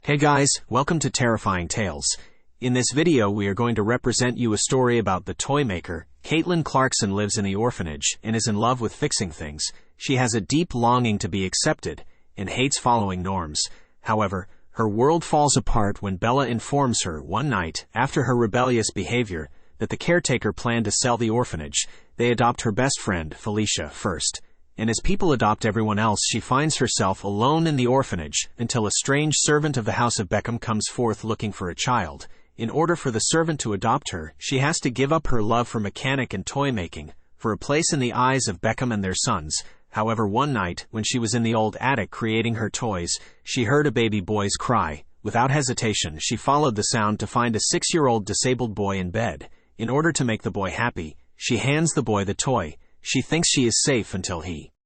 Hey guys, welcome to Terrifying Tales. In this video we are going to represent you a story about the toy maker. Katelyn Clarkson lives in the orphanage and is in love with fixing things. She has a deep longing to be accepted and hates following norms. However, her world falls apart when Bella informs her one night, after her rebellious behavior, that the caretaker planned to sell the orphanage. They adopt her best friend, Felicia, first. And as people adopt everyone else, she finds herself alone in the orphanage until a strange servant of the house of Beckham comes forth looking for a child. In order for the servant to adopt her, she has to give up her love for mechanic and toy making, for a place in the eyes of Beckham and their sons. However, one night, when she was in the old attic creating her toys, she heard a baby boy's cry. Without hesitation, she followed the sound to find a 6-year-old disabled boy in bed. In order to make the boy happy, she hands the boy the toy. She thinks she is safe until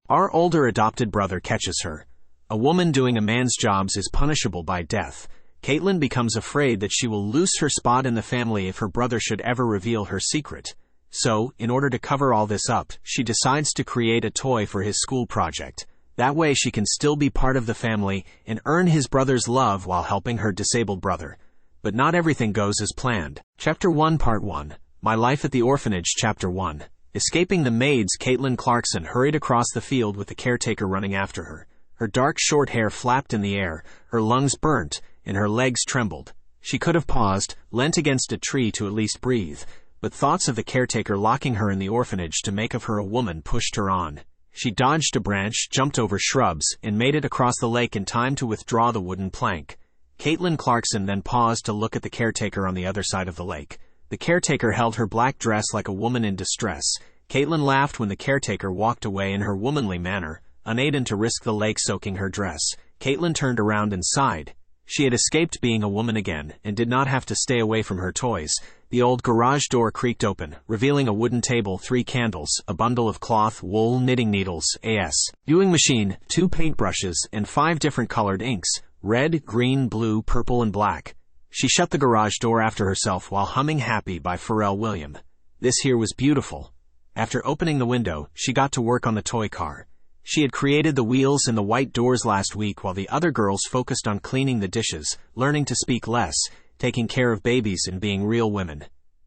our older adopted brother catches her. A woman doing a man's jobs is punishable by death. Katelyn becomes afraid that she will lose her spot in the family if her brother should ever reveal her secret. So, in order to cover all this up, she decides to create a toy for his school project. That way she can still be part of the family and earn his brother's love while helping her disabled brother. But not everything goes as planned. Chapter 1 Part 1 My Life at the Orphanage Chapter 1 Escaping the maids, Katelyn Clarkson hurried across the field with the caretaker running after her. Her dark short hair flapped in the air, her lungs burnt, and her legs trembled. She could have paused, leant against a tree to at least breathe, but thoughts of the caretaker locking her in the orphanage to make of her a woman pushed her on. She dodged a branch, jumped over shrubs, and made it across the lake in time to withdraw the wooden plank. Katelyn Clarkson then paused to look at the caretaker on the other side of the lake. The caretaker held her black dress like a woman in distress. Katelyn laughed when the caretaker walked away in her womanly manner, unable to risk the lake soaking her dress. Katelyn turned around and sighed. She had escaped being a woman again, and did not have to stay away from her toys. The old garage door creaked open, revealing a wooden table, 3 candles, a bundle of cloth, wool, knitting needles, a viewing machine, 2 paintbrushes, and 5 different colored inks, red, green, blue, purple, and black. She shut the garage door after herself while humming Happy by Pharrell Williams. This here was beautiful. After opening the window, she got to work on the toy car. She had created the wheels and the white doors last week while the other girls focused on cleaning the dishes, learning to speak less, taking care of babies and being real women.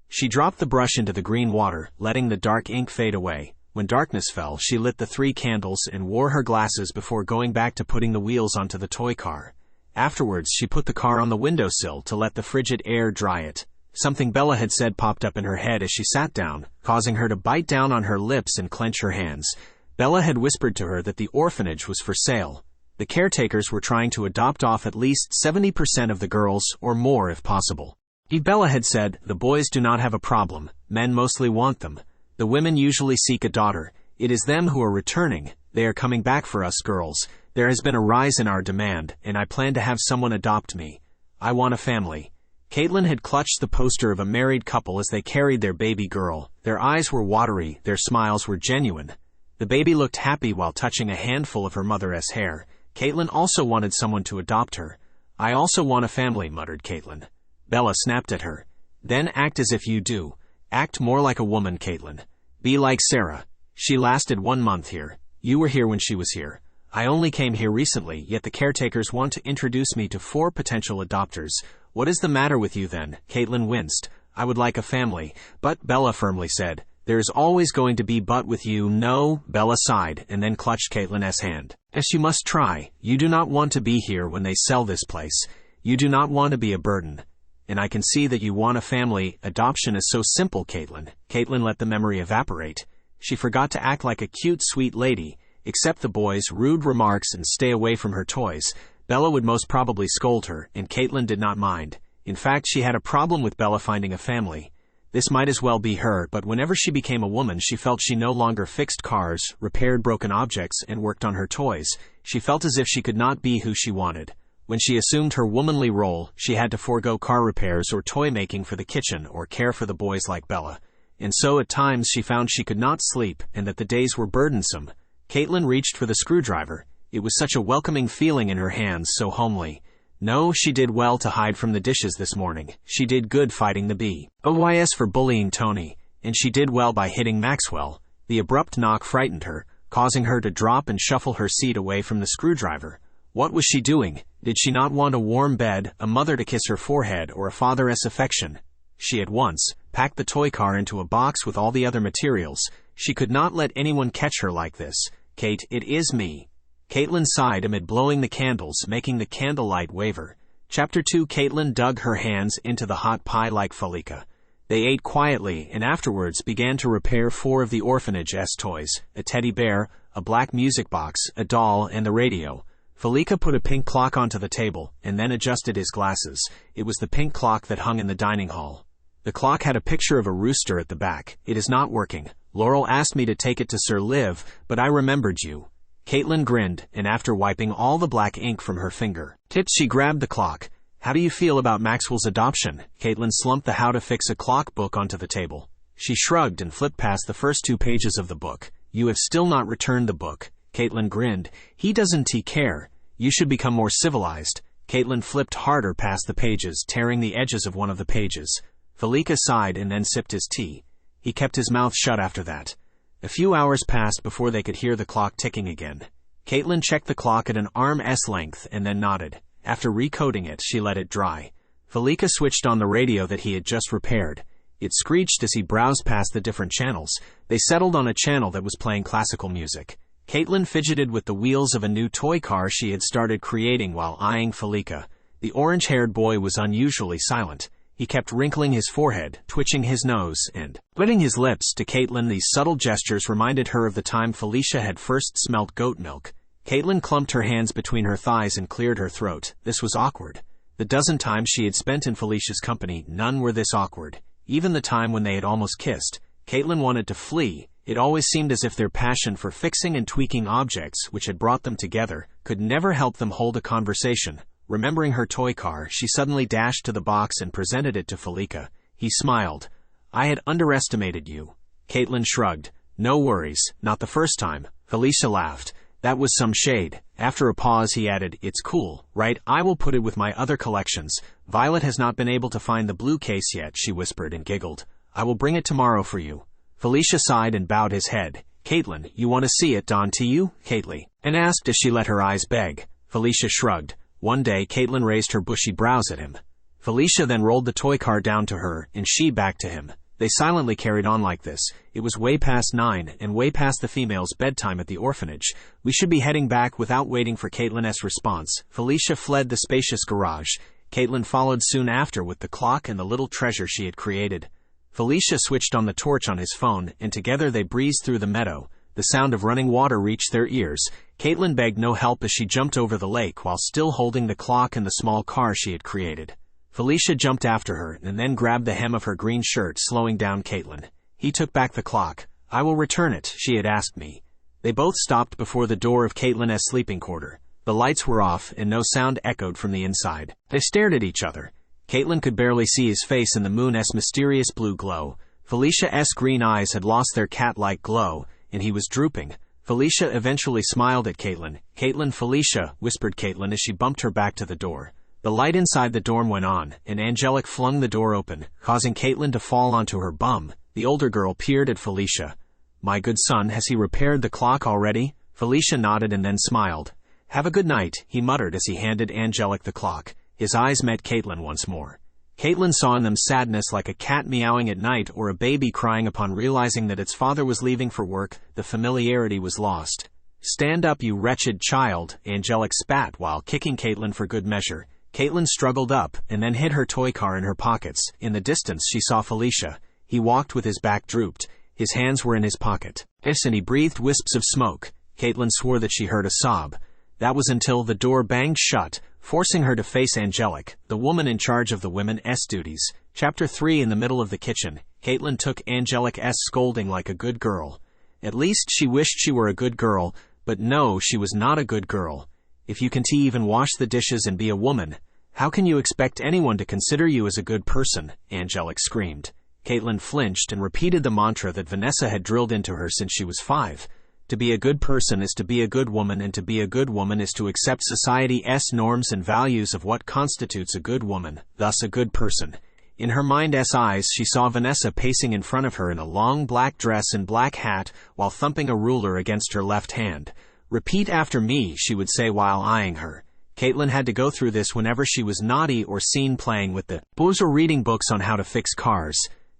She dropped the brush into the green water, letting the dark ink fade away. When darkness fell, she lit the 3 candles and wore her glasses before going back to putting the wheels onto the toy car. Afterwards, she put the car on the windowsill to let the frigid air dry it. Something Bella had said popped up in her head as she sat down, causing her to bite down on her lips and clench her hands. Bella had whispered to her that the orphanage was for sale. The caretakers were trying to adopt off at least 70% of the girls, or more if possible. Bella had said, the boys do not have a problem, men mostly want them. The women usually seek a daughter. It is them who are returning. They are coming back for us girls. There has been a rise in our demand, and I plan to have someone adopt me. I want a family. Katelyn had clutched the poster of a married couple as they carried their baby girl. Their eyes were watery, their smiles were genuine. The baby looked happy while touching a handful of her mother's hair. Katelyn also wanted someone to adopt her. I also want a family, muttered Katelyn. Bella snapped at her. Then act as if you do. Act more like a woman, Katelyn. Be like Sarah. She lasted 1 month here. You were here when she was here. I only came here recently, yet the caretakers want to introduce me to 4 potential adopters. What is the matter with you then? Katelyn winced. I would like a family. But, Bella firmly said. There is always going to be but with you. No, Bella sighed and then clutched Katelyn's hand. Yes, you must try. You do not want to be here when they sell this place. You do not want to be a burden. And I can see that you want a family. Adoption is so simple, Katelyn. Katelyn let the memory evaporate. She forgot to act like a cute, sweet lady. Accept the boys' rude remarks and stay away from her toys. Bella would most probably scold her, and Katelyn did not mind. In fact, she had a problem with Bella finding a family. This might as well be her, but whenever she became a woman, she felt she no longer fixed cars, repaired broken objects, and worked on her toys. She felt as if she could not be who she wanted. When she assumed her womanly role, she had to forego car repairs or toy making for the kitchen or care for the boys like Bella. And so at times she found she could not sleep and that the days were burdensome. Katelyn reached for the screwdriver. It was such a welcoming feeling in her hands, so homely. No, she did well to hide from the dishes this morning. She did good fighting the boys for bullying Tony, and she did well by hitting Maxwell. The abrupt knock frightened her, causing her to drop and shuffle her seat away from the screwdriver. What was she doing? Did she not want a warm bed, a mother to kiss her forehead, or a father's affection? She at once packed the toy car into a box with all the other materials. She could not let anyone catch her like this. Kate, it is me. Katelyn sighed amid blowing the candles, making the candlelight waver. Chapter 2. Katelyn dug her hands into the hot pie like Felicia. They ate quietly and afterwards began to repair 4 of the orphanage's toys, a teddy bear, a black music box, a doll, and the radio. Felicia put a pink clock onto the table and then adjusted his glasses. It was the pink clock that hung in the dining hall. The clock had a picture of a rooster at the back. It is not working. Laurel asked me to take it to Sir Liv, but I remembered you. Katelyn grinned, and after wiping all the black ink from her finger tips, she grabbed the clock. How do you feel about Maxwell's adoption? Katelyn slumped the How to Fix a Clock book onto the table. She shrugged and flipped past the first 2 pages of the book. You have still not returned the book. Katelyn grinned. He doesn't care. You should become more civilized. Katelyn flipped harder past the pages, tearing the edges of one of the pages. Felicia sighed and then sipped his tea. He kept his mouth shut after that. A few hours passed before they could hear the clock ticking again. Katelyn checked the clock at an arm's length and then nodded. After recoding it, she let it dry. Felicia switched on the radio that he had just repaired. It screeched as he browsed past the different channels. They settled on a channel that was playing classical music. Katelyn fidgeted with the wheels of a new toy car she had started creating while eyeing Felicia. The orange-haired boy was unusually silent. He kept wrinkling his forehead, twitching his nose, and wetting his lips. To Katelyn, these subtle gestures reminded her of the time Felicia had first smelt goat milk. Katelyn clumped her hands between her thighs and cleared her throat. This was awkward. The dozen times she had spent in Felicia's company, none were this awkward. Even the time when they had almost kissed. Katelyn wanted to flee. It always seemed as if their passion for fixing and tweaking objects, which had brought them together, could never help them hold a conversation. Remembering her toy car, she suddenly dashed to the box and presented it to Felicia. He smiled. I had underestimated you. Katelyn shrugged. No worries, not the first time. Felicia laughed. That was some shade. After a pause he added, it's cool, right? I will put it with my other collections. Violet has not been able to find the blue case yet, she whispered and giggled. I will bring it tomorrow for you. Felicia sighed and bowed his head. Katelyn, you want to see it done to you? Katelyn, and asked as she let her eyes beg. Felicia shrugged. One day Katelyn raised her bushy brows at him. Felicia then rolled the toy car down to her, and she back to him. They silently carried on like this. It was way past 9, and way past the female's bedtime at the orphanage. We should be heading back without waiting for Katelyn's response. Felicia fled the spacious garage. Katelyn followed soon after with the clock and the little treasure she had created. Felicia switched on the torch on his phone, and together they breezed through the meadow. The sound of running water reached their ears. Katelyn begged no help as she jumped over the lake while still holding the clock and the small car she had created. Felicia jumped after her and then grabbed the hem of her green shirt, slowing down Katelyn. He took back the clock. I will return it, she had asked me. They both stopped before the door of Katelyn's sleeping quarter. The lights were off and no sound echoed from the inside. They stared at each other. Katelyn could barely see his face in the moon's mysterious blue glow. Felicia's green eyes had lost their cat-like glow, and he was drooping. Felicia eventually smiled at Katelyn. Katelyn, Felicia, whispered Katelyn as she bumped her back to the door. The light inside the dorm went on, and Angelic flung the door open, causing Katelyn to fall onto her bum. The older girl peered at Felicia. My good son, has he repaired the clock already? Felicia nodded and then smiled. Have a good night, he muttered as he handed Angelic the clock. His eyes met Katelyn once more. Katelyn saw in them sadness like a cat meowing at night or a baby crying upon realizing that its father was leaving for work. The familiarity was lost. Stand up, you wretched child, Angelic spat while kicking Katelyn for good measure. Katelyn struggled up and then hid her toy car in her pockets. In the distance she saw Felicia. He walked with his back drooped. His hands were in his pocket. And he breathed wisps of smoke. Katelyn swore that she heard a sob. That was until the door banged shut, forcing her to face Angelic, the woman in charge of the women's duties. Chapter 3. In the middle of the kitchen, Katelyn took Angelic's scolding like a good girl. At least she wished she were a good girl, but no, she was not a good girl. If you can't even wash the dishes and be a woman, how can you expect anyone to consider you as a good person? Angelic screamed. Katelyn flinched and repeated the mantra that Vanessa had drilled into her since she was 5. To be a good person is to be a good woman, and to be a good woman is to accept society's norms and values of what constitutes a good woman, thus a good person. In her mind's eyes, she saw Vanessa pacing in front of her in a long black dress and black hat while thumping a ruler against her left hand. Repeat after me, she would say while eyeing her. Katelyn had to go through this whenever she was naughty or seen playing with the boys or reading books on how to fix cars.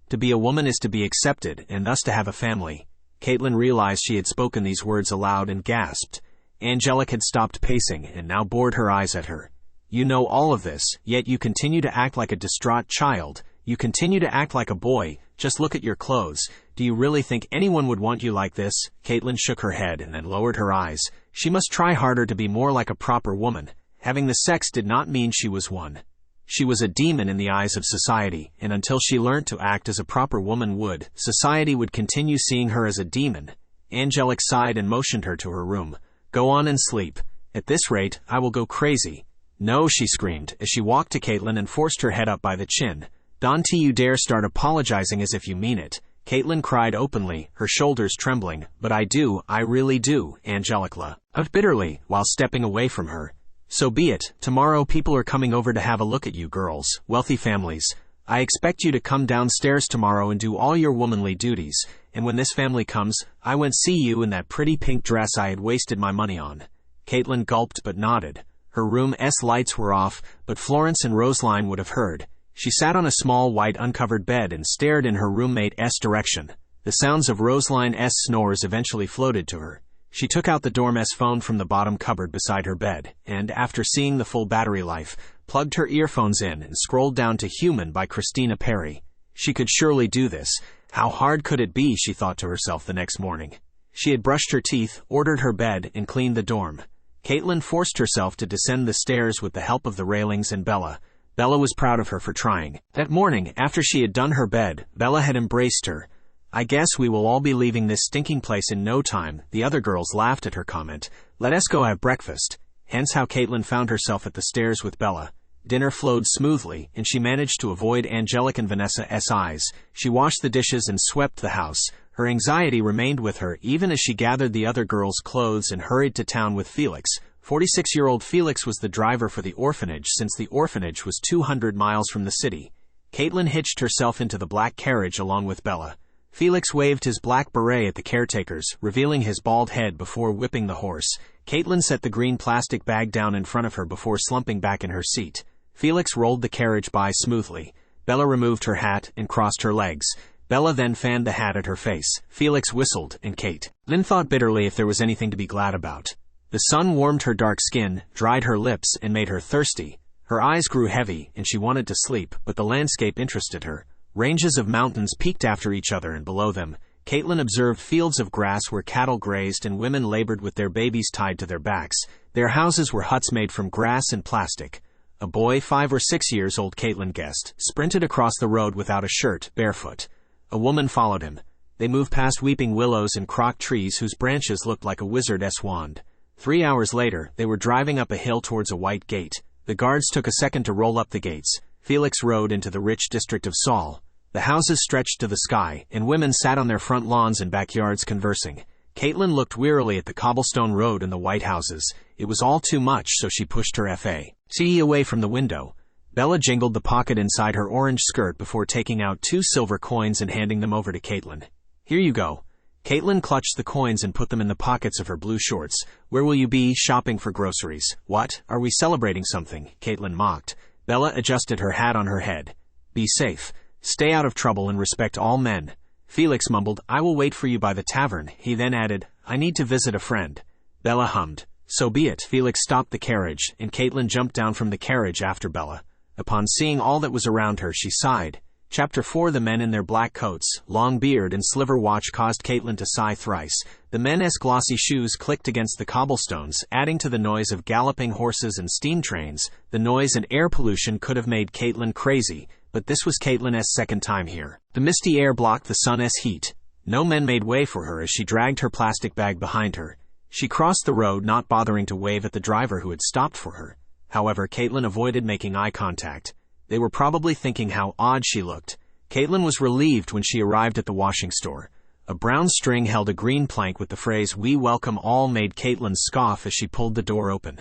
To be a woman is to be accepted, and thus to have a family. Katelyn realized she had spoken these words aloud and gasped. Angelic had stopped pacing and now bored her eyes at her. You know all of this, yet you continue to act like a distraught child. You continue to act like a boy. Just look at your clothes. Do you really think anyone would want you like this? Katelyn shook her head and then lowered her eyes. She must try harder to be more like a proper woman. Having the sex did not mean she was one. She was a demon in the eyes of society, and until she learnt to act as a proper woman would, society would continue seeing her as a demon. Angelic sighed and motioned her to her room. Go on and sleep. At this rate, I will go crazy. No, she screamed, as she walked to Katelyn and forced her head up by the chin. Don't you dare start apologizing as if you mean it. Katelyn cried openly, her shoulders trembling. But I do, I really do, Angelic laughed bitterly, while stepping away from her. So be it. Tomorrow people are coming over to have a look at you girls, wealthy families. I expect you to come downstairs tomorrow and do all your womanly duties, and when this family comes, I won't see you in that pretty pink dress I had wasted my money on. Katelyn gulped but nodded. Her room's lights were off, but Florence and Roseline would have heard. She sat on a small white uncovered bed and stared in her roommate's direction. The sounds of Roseline's snores eventually floated to her. She took out the dorm's phone from the bottom cupboard beside her bed, and, after seeing the full battery life, plugged her earphones in and scrolled down to Human by Christina Perry. She could surely do this. How hard could it be, she thought to herself the next morning. She had brushed her teeth, ordered her bed, and cleaned the dorm. Katelyn forced herself to descend the stairs with the help of the railings and Bella. Bella was proud of her for trying. That morning, after she had done her bed, Bella had embraced her. I guess we will all be leaving this stinking place in no time. The other girls laughed at her comment. Let us go have breakfast. Hence how Katelyn found herself at the stairs with Bella. Dinner flowed smoothly, and she managed to avoid Angelic and Vanessa's eyes. She washed the dishes and swept the house. Her anxiety remained with her even as she gathered the other girls' clothes and hurried to town with Felix. 46-year-old Felix was the driver for the orphanage since the orphanage was 200 miles from the city. Katelyn hitched herself into the black carriage along with Bella. Felix waved his black beret at the caretakers, revealing his bald head before whipping the horse. Katelyn set the green plastic bag down in front of her before slumping back in her seat. Felix rolled the carriage by smoothly. Bella removed her hat and crossed her legs. Bella then fanned the hat at her face. Felix whistled, and Katelyn thought bitterly if there was anything to be glad about. The sun warmed her dark skin, dried her lips, and made her thirsty. Her eyes grew heavy, and she wanted to sleep, but the landscape interested her. Ranges of mountains peaked after each other, and below them, Katelyn observed fields of grass where cattle grazed and women labored with their babies tied to their backs. Their houses were huts made from grass and plastic. A boy, 5 or 6 years old, Katelyn guessed, sprinted across the road without a shirt, barefoot. A woman followed him. They moved past weeping willows and crocked trees whose branches looked like a wizard's wand. 3 hours later, they were driving up a hill towards a white gate. The guards took a second to roll up the gates. Felix rode into the rich district of Saul. The houses stretched to the sky, and women sat on their front lawns and backyards conversing. Katelyn looked wearily at the cobblestone road and the white houses. It was all too much, so she pushed her face away from the window. Bella jingled the pocket inside her orange skirt before taking out 2 silver coins and handing them over to Katelyn. Here you go. Katelyn clutched the coins and put them in the pockets of her blue shorts. Where will you be? Shopping for groceries. What? Are we celebrating something? Katelyn mocked. Bella adjusted her hat on her head. Be safe. Stay out of trouble and respect all men. Felix mumbled, I will wait for you by the tavern. He then added, I need to visit a friend. Bella hummed. So be it. Felix stopped the carriage, and Katelyn jumped down from the carriage after Bella. Upon seeing all that was around her, she sighed. Chapter 4. The men in their black coats, long beard, and sliver watch caused Katelyn to sigh thrice. The men's glossy shoes clicked against the cobblestones, adding to the noise of galloping horses and steam trains. The noise and air pollution could have made Katelyn crazy, but this was Katelyn's second time here. The misty air blocked the sun's heat. No men made way for her as she dragged her plastic bag behind her. She crossed the road, not bothering to wave at the driver who had stopped for her. However, Katelyn avoided making eye contact. They were probably thinking how odd she looked. Katelyn was relieved when she arrived at the washing store. A brown string held a green plank with the phrase, We welcome all, made Katelyn scoff as she pulled the door open.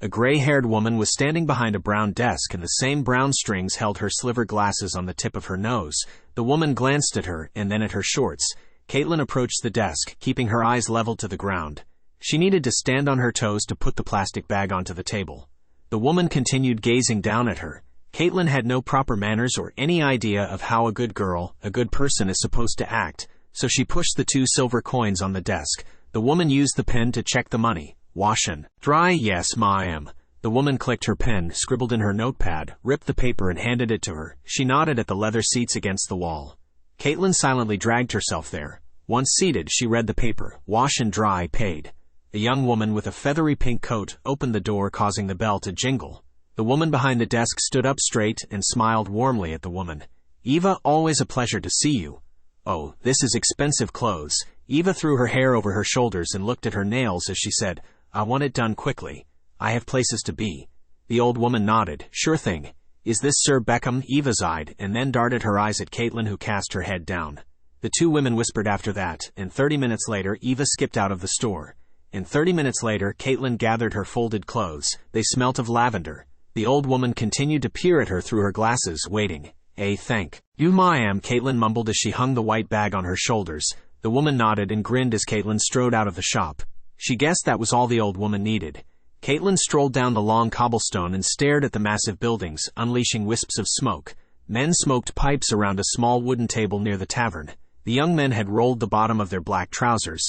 A gray-haired woman was standing behind a brown desk, and the same brown strings held her sliver glasses on the tip of her nose. The woman glanced at her, and then at her shorts. Katelyn approached the desk, keeping her eyes leveled to the ground. She needed to stand on her toes to put the plastic bag onto the table. The woman continued gazing down at her. Katelyn had no proper manners or any idea of how a good girl, a good person is supposed to act, so she pushed the 2 silver coins on the desk. The woman used the pen to check the money. Wash and dry, yes, ma'am. The woman clicked her pen, scribbled in her notepad, ripped the paper and handed it to her. She nodded at the leather seats against the wall. Katelyn silently dragged herself there. Once seated, she read the paper. Wash and dry, paid. A young woman with a feathery pink coat opened the door, causing the bell to jingle. The woman behind the desk stood up straight and smiled warmly at the woman. Eva, always a pleasure to see you. Oh, this is expensive clothes. Eva threw her hair over her shoulders and looked at her nails as she said, I want it done quickly. I have places to be. The old woman nodded. Sure thing. Is this Sir Beckham? Eva sighed, and then darted her eyes at Katelyn, who cast her head down. The 2 women whispered after that, and 30 minutes later Eva skipped out of the store. And 30 minutes later Katelyn gathered her folded clothes. They smelt of lavender. The old woman continued to peer at her through her glasses, waiting. Thank you, ma'am, Katelyn mumbled as she hung the white bag on her shoulders. The woman nodded and grinned as Katelyn strode out of the shop. She guessed that was all the old woman needed. Katelyn strolled down the long cobblestone and stared at the massive buildings, unleashing wisps of smoke. Men smoked pipes around a small wooden table near the tavern. The young men had rolled the bottom of their black trousers.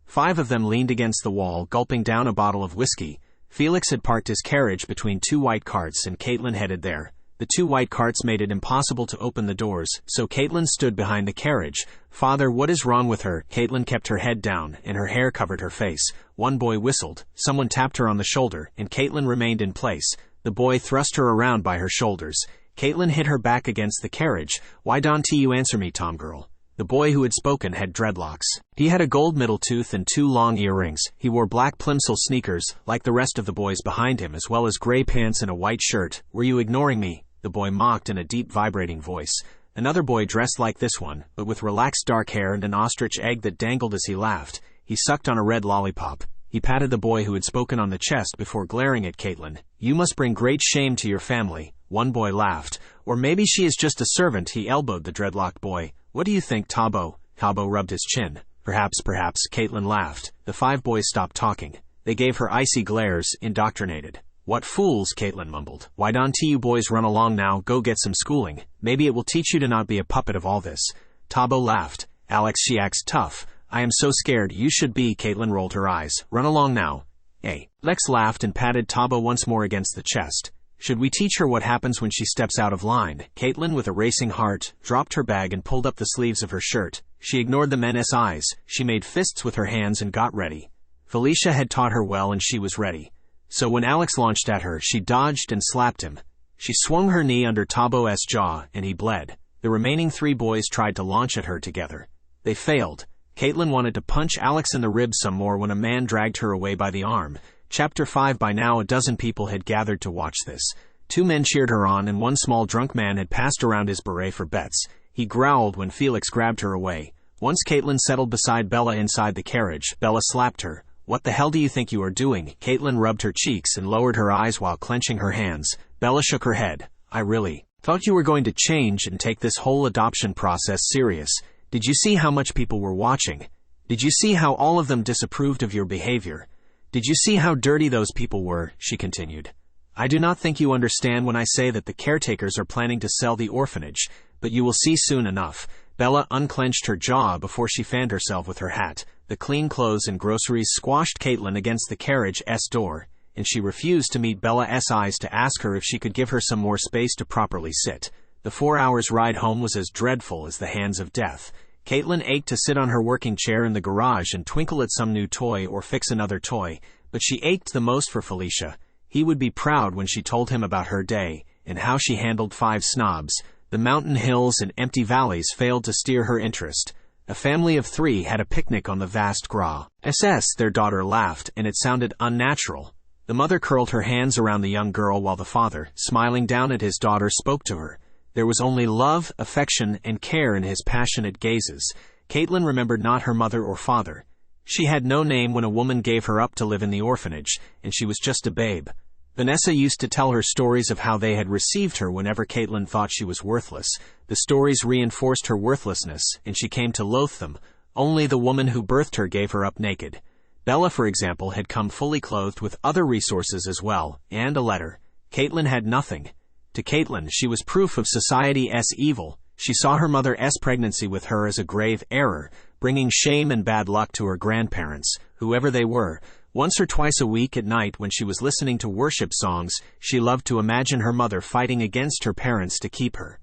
5 of them leaned against the wall, gulping down a bottle of whiskey. Felix had parked his carriage between 2 white carts, and Katelyn headed there. The 2 white carts made it impossible to open the doors, so Katelyn stood behind the carriage. Father, what is wrong with her? Katelyn kept her head down, and her hair covered her face. One boy whistled. Someone tapped her on the shoulder, and Katelyn remained in place. The boy thrust her around by her shoulders. Katelyn hit her back against the carriage. Why don't you answer me, Tom girl? The boy who had spoken had dreadlocks. He had a gold middle tooth and 2 long earrings. He wore black plimsoll sneakers, like the rest of the boys behind him, as well as gray pants and a white shirt. Were you ignoring me? The boy mocked in a deep, vibrating voice. Another boy dressed like this one, but with relaxed dark hair and an ostrich egg that dangled as he laughed. He sucked on a red lollipop. He patted the boy who had spoken on the chest before glaring at Katelyn. You must bring great shame to your family. One boy laughed. Or maybe she is just a servant. He elbowed the dreadlocked boy. What do you think, Tabo? Tabo rubbed his chin. Perhaps, Katelyn laughed. The 5 boys stopped talking. They gave her icy glares, indoctrinated. What fools, Katelyn mumbled. Why don't you boys run along now, go get some schooling. Maybe it will teach you to not be a puppet of all this. Tabo laughed. Alex, she acts tough. I am so scared. You should be. Katelyn rolled her eyes. Run along now. Lex laughed and patted Tabo once more against the chest. Should we teach her what happens when she steps out of line? Katelyn, with a racing heart, dropped her bag and pulled up the sleeves of her shirt. She ignored the men's eyes. She made fists with her hands and got ready. Felicia had taught her well, and she was ready. So when Alex launched at her, she dodged and slapped him. She swung her knee under Tabo's jaw, and he bled. The remaining 3 boys tried to launch at her together. They failed. Katelyn wanted to punch Alex in the ribs some more when a man dragged her away by the arm. Chapter 5. By now a dozen people had gathered to watch this. 2 men cheered her on, and one small drunk man had passed around his beret for bets. He growled when Felix grabbed her away. Once Katelyn settled beside Bella inside the carriage, Bella slapped her. What the hell do you think you are doing? Katelyn rubbed her cheeks and lowered her eyes while clenching her hands. Bella shook her head. I really thought you were going to change and take this whole adoption process serious. Did you see how much people were watching? Did you see how all of them disapproved of your behavior? Did you see how dirty those people were? She continued. I do not think you understand when I say that the caretakers are planning to sell the orphanage, but you will see soon enough. Bella unclenched her jaw before she fanned herself with her hat. The clean clothes and groceries squashed Katelyn against the carriage's door, and she refused to meet Bella's eyes to ask her if she could give her some more space to properly sit. The 4 hours' ride home was as dreadful as the hands of death. Katelyn ached to sit on her working chair in the garage and twinkle at some new toy or fix another toy, but she ached the most for Felicia. He would be proud when she told him about her day and how she handled 5 snobs. The mountain hills and empty valleys failed to steer her interest. A family of 3 had a picnic on the vast grass. Their daughter laughed, and it sounded unnatural. The mother curled her hands around the young girl while the father, smiling down at his daughter, spoke to her. There was only love, affection, and care in his passionate gazes. Katelyn remembered not her mother or father. She had no name when a woman gave her up to live in the orphanage, and she was just a babe. Vanessa used to tell her stories of how they had received her whenever Katelyn thought she was worthless. The stories reinforced her worthlessness, and she came to loathe them. Only the woman who birthed her gave her up naked. Bella, for example, had come fully clothed with other resources as well, and a letter. Katelyn had nothing. To Katelyn, she was proof of society's evil. She saw her mother's pregnancy with her as a grave error, bringing shame and bad luck to her grandparents, whoever they were. Once or twice a week at night when she was listening to worship songs, she loved to imagine her mother fighting against her parents to keep her.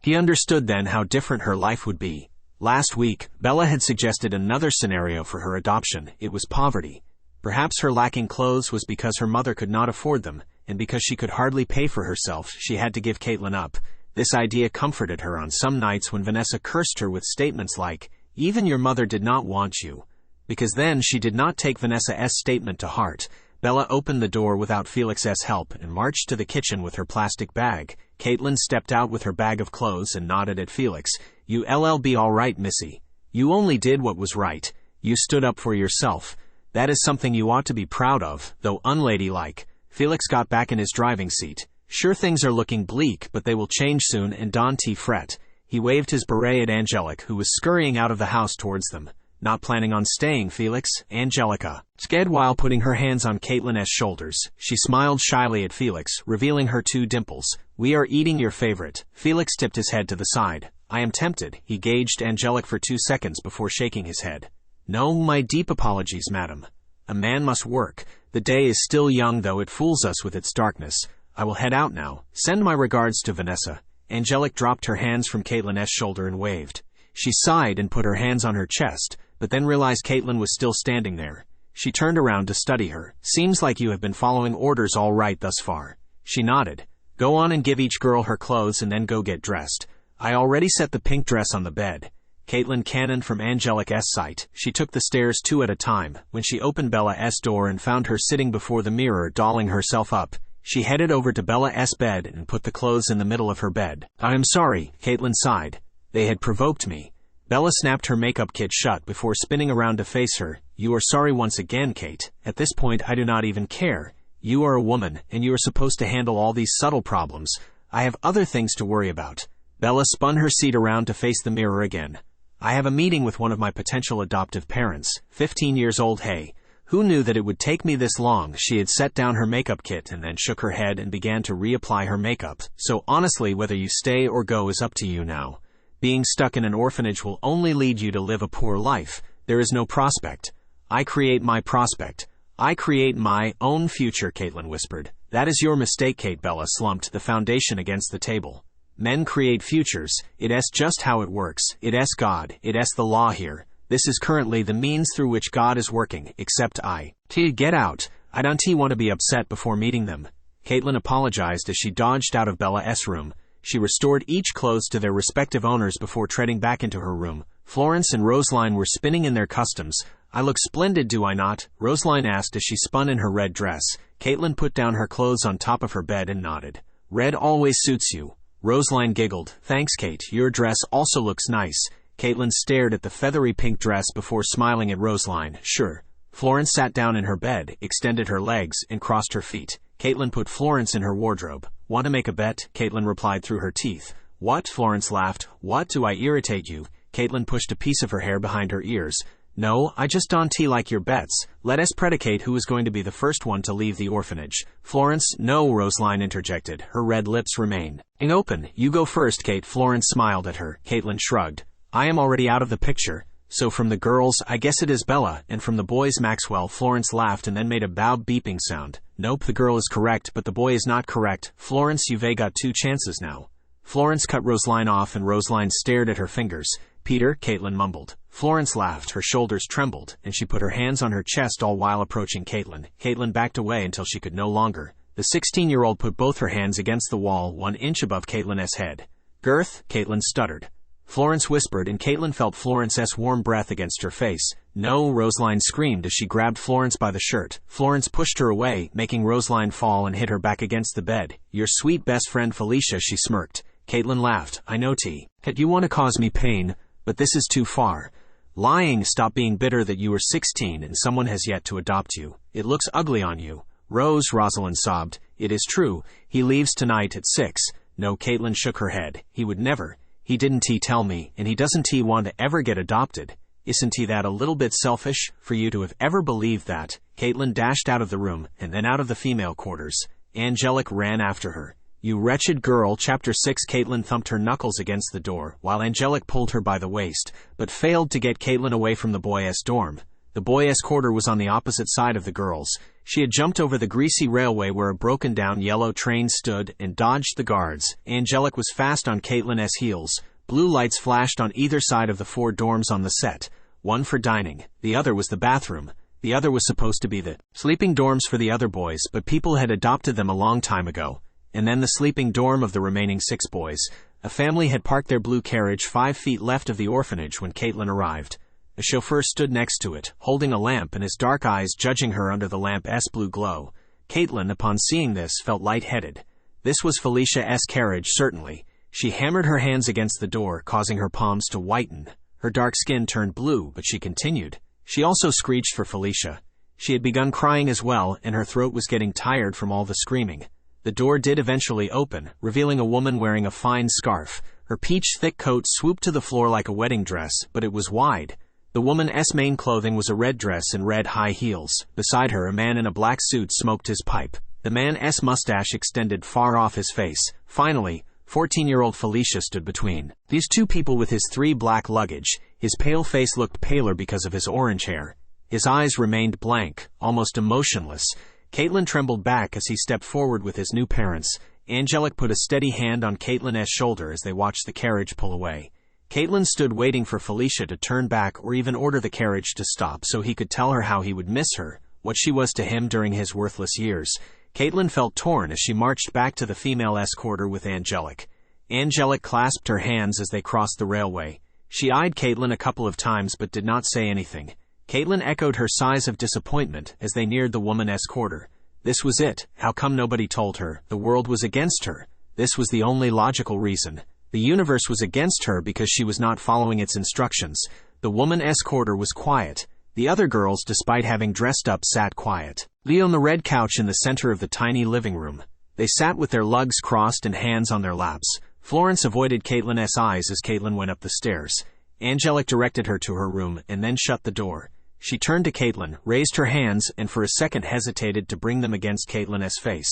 He understood then how different her life would be. Last week, Bella had suggested another scenario for her adoption. It was poverty. Perhaps her lacking clothes was because her mother could not afford them, and because she could hardly pay for herself, she had to give Katelyn up. This idea comforted her on some nights when Vanessa cursed her with statements like, "Even your mother did not want you." Because then she did not take Vanessa's statement to heart. Bella opened the door without Felix's help and marched to the kitchen with her plastic bag. Katelyn stepped out with her bag of clothes and nodded at Felix. "You'll be all right, missy. You only did what was right. You stood up for yourself. That is something you ought to be proud of, though unladylike." Felix got back in his driving seat. "Sure, things are looking bleak, but they will change soon, and don't fret." He waved his beret at Angelica, who was scurrying out of the house towards them. "Not planning on staying, Felix?" Angelica said while putting her hands on Katelyn's shoulders. She smiled shyly at Felix, revealing her two dimples. "We are eating your favorite." Felix tipped his head to the side. "I am tempted." He gauged Angelica for 2 seconds before shaking his head. "No, my deep apologies, madam. A man must work. The day is still young, though it fools us with its darkness. I will head out now. Send my regards to Vanessa." Angelica dropped her hands from Katelyn's shoulder and waved. She sighed and put her hands on her chest, but then realized Katelyn was still standing there. She turned around to study her. "Seems like you have been following orders all right thus far." She nodded. "Go on and give each girl her clothes and then go get dressed. I already set the pink dress on the bed." Katelyn cannoned from Angelica's sight. She took the stairs 2 at a time. When she opened Bella's door and found her sitting before the mirror dolling herself up, she headed over to Bella's bed and put the clothes in the middle of her bed. "I am sorry," Katelyn sighed. "They had provoked me." Bella snapped her makeup kit shut before spinning around to face her. "You are sorry once again, Kate. At this point I do not even care. You are a woman, and you are supposed to handle all these subtle problems. I have other things to worry about." Bella spun her seat around to face the mirror again. "I have a meeting with one of my potential adoptive parents, 15 years old. Hey, who knew that it would take me this long?" She had set down her makeup kit and then shook her head and began to reapply her makeup. "So honestly, whether you stay or go is up to you now. Being stuck in an orphanage will only lead you to live a poor life. There is no prospect. I create my prospect. I create my own future," Katelyn whispered. "That is your mistake, Kate." Bella slumped the foundation against the table. "Men create futures. It's just how it works. It's God. It's the law here. This is currently the means through which God is working, except I get out. I don't want to be upset before meeting them." Katelyn apologized as she dodged out of Bella's room. She restored each clothes to their respective owners before treading back into her room. Florence and Roseline were spinning in their customs. "I look splendid, do I not?" Roseline asked as she spun in her red dress. Katelyn put down her clothes on top of her bed and nodded. "Red always suits you." Roseline giggled. "Thanks, Kate. Your dress also looks nice." Katelyn stared at the feathery pink dress before smiling at Roseline. "Sure." Florence sat down in her bed, extended her legs, and crossed her feet. Katelyn put Florence in her wardrobe. "Want to make a bet?" Katelyn replied through her teeth. "What?" Florence laughed. "What, do I irritate you?" Katelyn pushed a piece of her hair behind her ears. "No, I just don't like your bets. Let us predicate who is going to be the first one to leave the orphanage." "Florence." "No," Roseline interjected. Her red lips remained open. "You go first, Kate." Florence smiled at her. Katelyn shrugged. "I am already out of the picture. So from the girls, I guess it is Bella, and from the boys, Maxwell." Florence laughed and then made a bowed beeping sound. "Nope, the girl is correct, but the boy is not correct. Florence, you've got 2 chances now." Florence cut Roseline off and Roseline stared at her fingers. "Peter," Katelyn mumbled. Florence laughed, her shoulders trembled, and she put her hands on her chest all while approaching Katelyn. Katelyn backed away until she could no longer. The 16-year-old put both her hands against the wall 1 inch above Katelyn's head. "Girth," Katelyn stuttered. Florence whispered, and Katelyn felt Florence's warm breath against her face. "No," Roseline screamed as she grabbed Florence by the shirt. Florence pushed her away, making Roseline fall and hit her back against the bed. "Your sweet best friend Felicia," she smirked. Katelyn laughed. "I know, you want to cause me pain, but this is too far. Lying, stop being bitter that you are 16 and someone has yet to adopt you. It looks ugly on you." Rosalind sobbed. "It is true. He leaves tonight at 6. "No," Katelyn shook her head. "He would never. He didn't tell me, and he doesn't want to ever get adopted. Isn't that a little bit selfish, for you to have ever believed that?" Katelyn dashed out of the room, and then out of the female quarters. Angelic ran after her. "You wretched girl." Chapter 6. Katelyn thumped her knuckles against the door, while Angelic pulled her by the waist, but failed to get Katelyn away from the boys' dorm. The boys' quarter was on the opposite side of the girls'. She had jumped over the greasy railway where a broken-down yellow train stood and dodged the guards. Angelic was fast on Katelyn's heels. Blue lights flashed on either side of the 4 dorms on the set. One for dining, the other was the bathroom. The other was supposed to be the sleeping dorms for the other boys, but people had adopted them a long time ago. And then the sleeping dorm of the remaining 6 boys. A family had parked their blue carriage 5 feet left of the orphanage when Katelyn arrived. A chauffeur stood next to it, holding a lamp and his dark eyes judging her under the lamp's blue glow. Katelyn, upon seeing this, felt lightheaded. This was Felicia's carriage, certainly. She hammered her hands against the door, causing her palms to whiten. Her dark skin turned blue, but she continued. She also screeched for Felicia. She had begun crying as well, and her throat was getting tired from all the screaming. The door did eventually open, revealing a woman wearing a fine scarf. Her peach-thick coat swooped to the floor like a wedding dress, but it was wide. The woman's main clothing was a red dress and red high heels. Beside her, a man in a black suit smoked his pipe. The man's mustache extended far off his face. Finally, 14-year-old Felicia stood between these 2 people with his 3 black luggage. His pale face looked paler because of his orange hair. His eyes remained blank, almost emotionless. Katelyn trembled back as he stepped forward with his new parents. Angelic put a steady hand on Katelyn's shoulder as they watched the carriage pull away. Katelyn stood waiting for Felicia to turn back or even order the carriage to stop so he could tell her how he would miss her, what she was to him during his worthless years. Katelyn felt torn as she marched back to the female's quarter with Angelic. Angelic clasped her hands as they crossed the railway. She eyed Katelyn a couple of times but did not say anything. Katelyn echoed her sighs of disappointment as they neared the woman's quarter. This was it. How come nobody told her? The world was against her. This was the only logical reason. The universe was against her because she was not following its instructions. The woman's quarter was quiet. The other girls, despite having dressed up, sat quiet. On the red couch in the center of the tiny living room. They sat with their legs crossed and hands on their laps. Florence avoided Katelyn's eyes as Katelyn went up the stairs. Angelic directed her to her room and then shut the door. She turned to Katelyn, raised her hands, and for a second hesitated to bring them against Katelyn's face.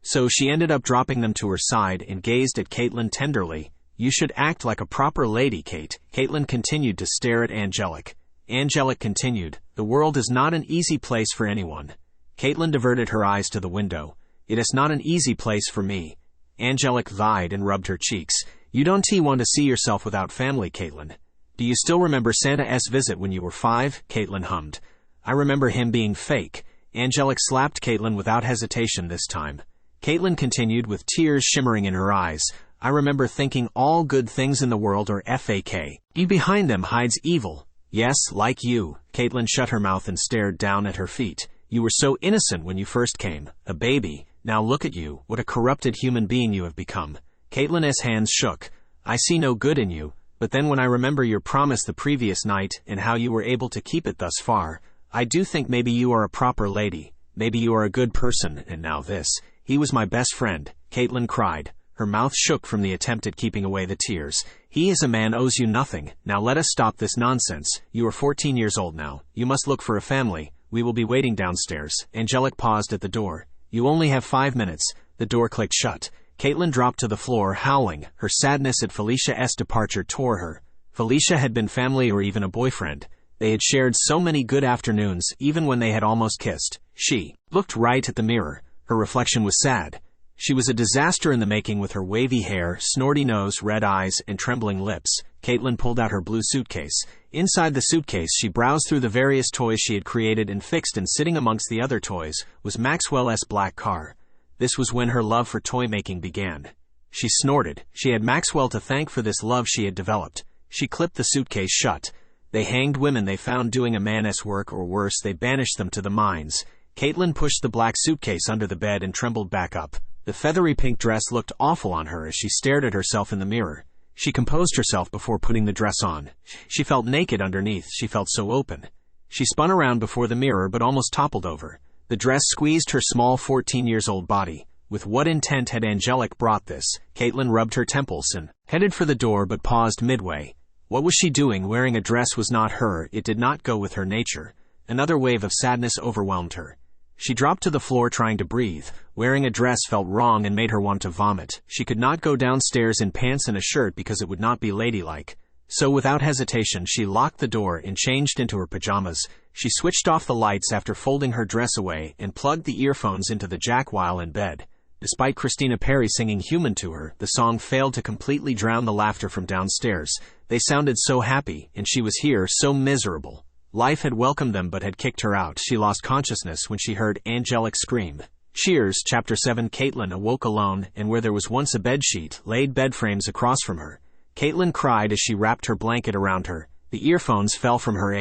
So she ended up dropping them to her side and gazed at Katelyn tenderly. "You should act like a proper lady, Kate." Katelyn continued to stare at Angelic. Angelic continued, "The world is not an easy place for anyone." Katelyn diverted her eyes to the window. "It is not an easy place for me." Angelic lied and rubbed her cheeks. "You don't want to see yourself without family, Katelyn. Do you still remember Santa's visit when you were 5? Katelyn hummed. "I remember him being fake." Angelic slapped Katelyn without hesitation this time. Katelyn continued with tears shimmering in her eyes. "I remember thinking all good things in the world are fake. Behind them hides evil." "Yes, like you." Katelyn shut her mouth and stared down at her feet. "You were so innocent when you first came. A baby. Now look at you. What a corrupted human being you have become." Katelyn's hands shook. "I see no good in you. But then when I remember your promise the previous night and how you were able to keep it thus far, I do think maybe you are a proper lady. Maybe you are a good person, and now this. He was my best friend." Katelyn cried. Her mouth shook from the attempt at keeping away the tears. "He is a man owes you nothing. Now let us stop this nonsense. You are 14 years old now. You must look for a family. We will be waiting downstairs." Angelic paused at the door. "You only have 5 minutes." The door clicked shut. Katelyn dropped to the floor, howling. Her sadness at Felicia's departure tore her. Felicia had been family or even a boyfriend. They had shared so many good afternoons, even when they had almost kissed. She looked right at the mirror. Her reflection was sad. She was a disaster in the making with her wavy hair, snorty nose, red eyes, and trembling lips. Katelyn pulled out her blue suitcase. Inside the suitcase, she browsed through the various toys she had created and fixed, and sitting amongst the other toys was Maxwell's black car. This was when her love for toy-making began. She snorted. She had Maxwell to thank for this love she had developed. She clipped the suitcase shut. They hanged women they found doing a man's work, or worse, they banished them to the mines. Katelyn pushed the black suitcase under the bed and trembled back up. The feathery pink dress looked awful on her as she stared at herself in the mirror. She composed herself before putting the dress on. She felt naked underneath. She felt so open. She spun around before the mirror but almost toppled over. The dress squeezed her small 14-year-old body. With what intent had Angelic brought this? Katelyn rubbed her temples and headed for the door but paused midway. What was she doing? Wearing a dress was not her. It did not go with her nature. Another wave of sadness overwhelmed her. She dropped to the floor trying to breathe. Wearing a dress felt wrong and made her want to vomit. She could not go downstairs in pants and a shirt because it would not be ladylike. So without hesitation, she locked the door and changed into her pajamas. She switched off the lights after folding her dress away and plugged the earphones into the jack while in bed. Despite Christina Perry singing Human to her, the song failed to completely drown the laughter from downstairs. They sounded so happy, and she was here so miserable. Life had welcomed them but had kicked her out. She lost consciousness when she heard Angelic scream. Cheers, Chapter 7. Katelyn awoke alone, and where there was once a bedsheet, laid bed frames across from her. Katelyn cried as she wrapped her blanket around her. The earphones fell from her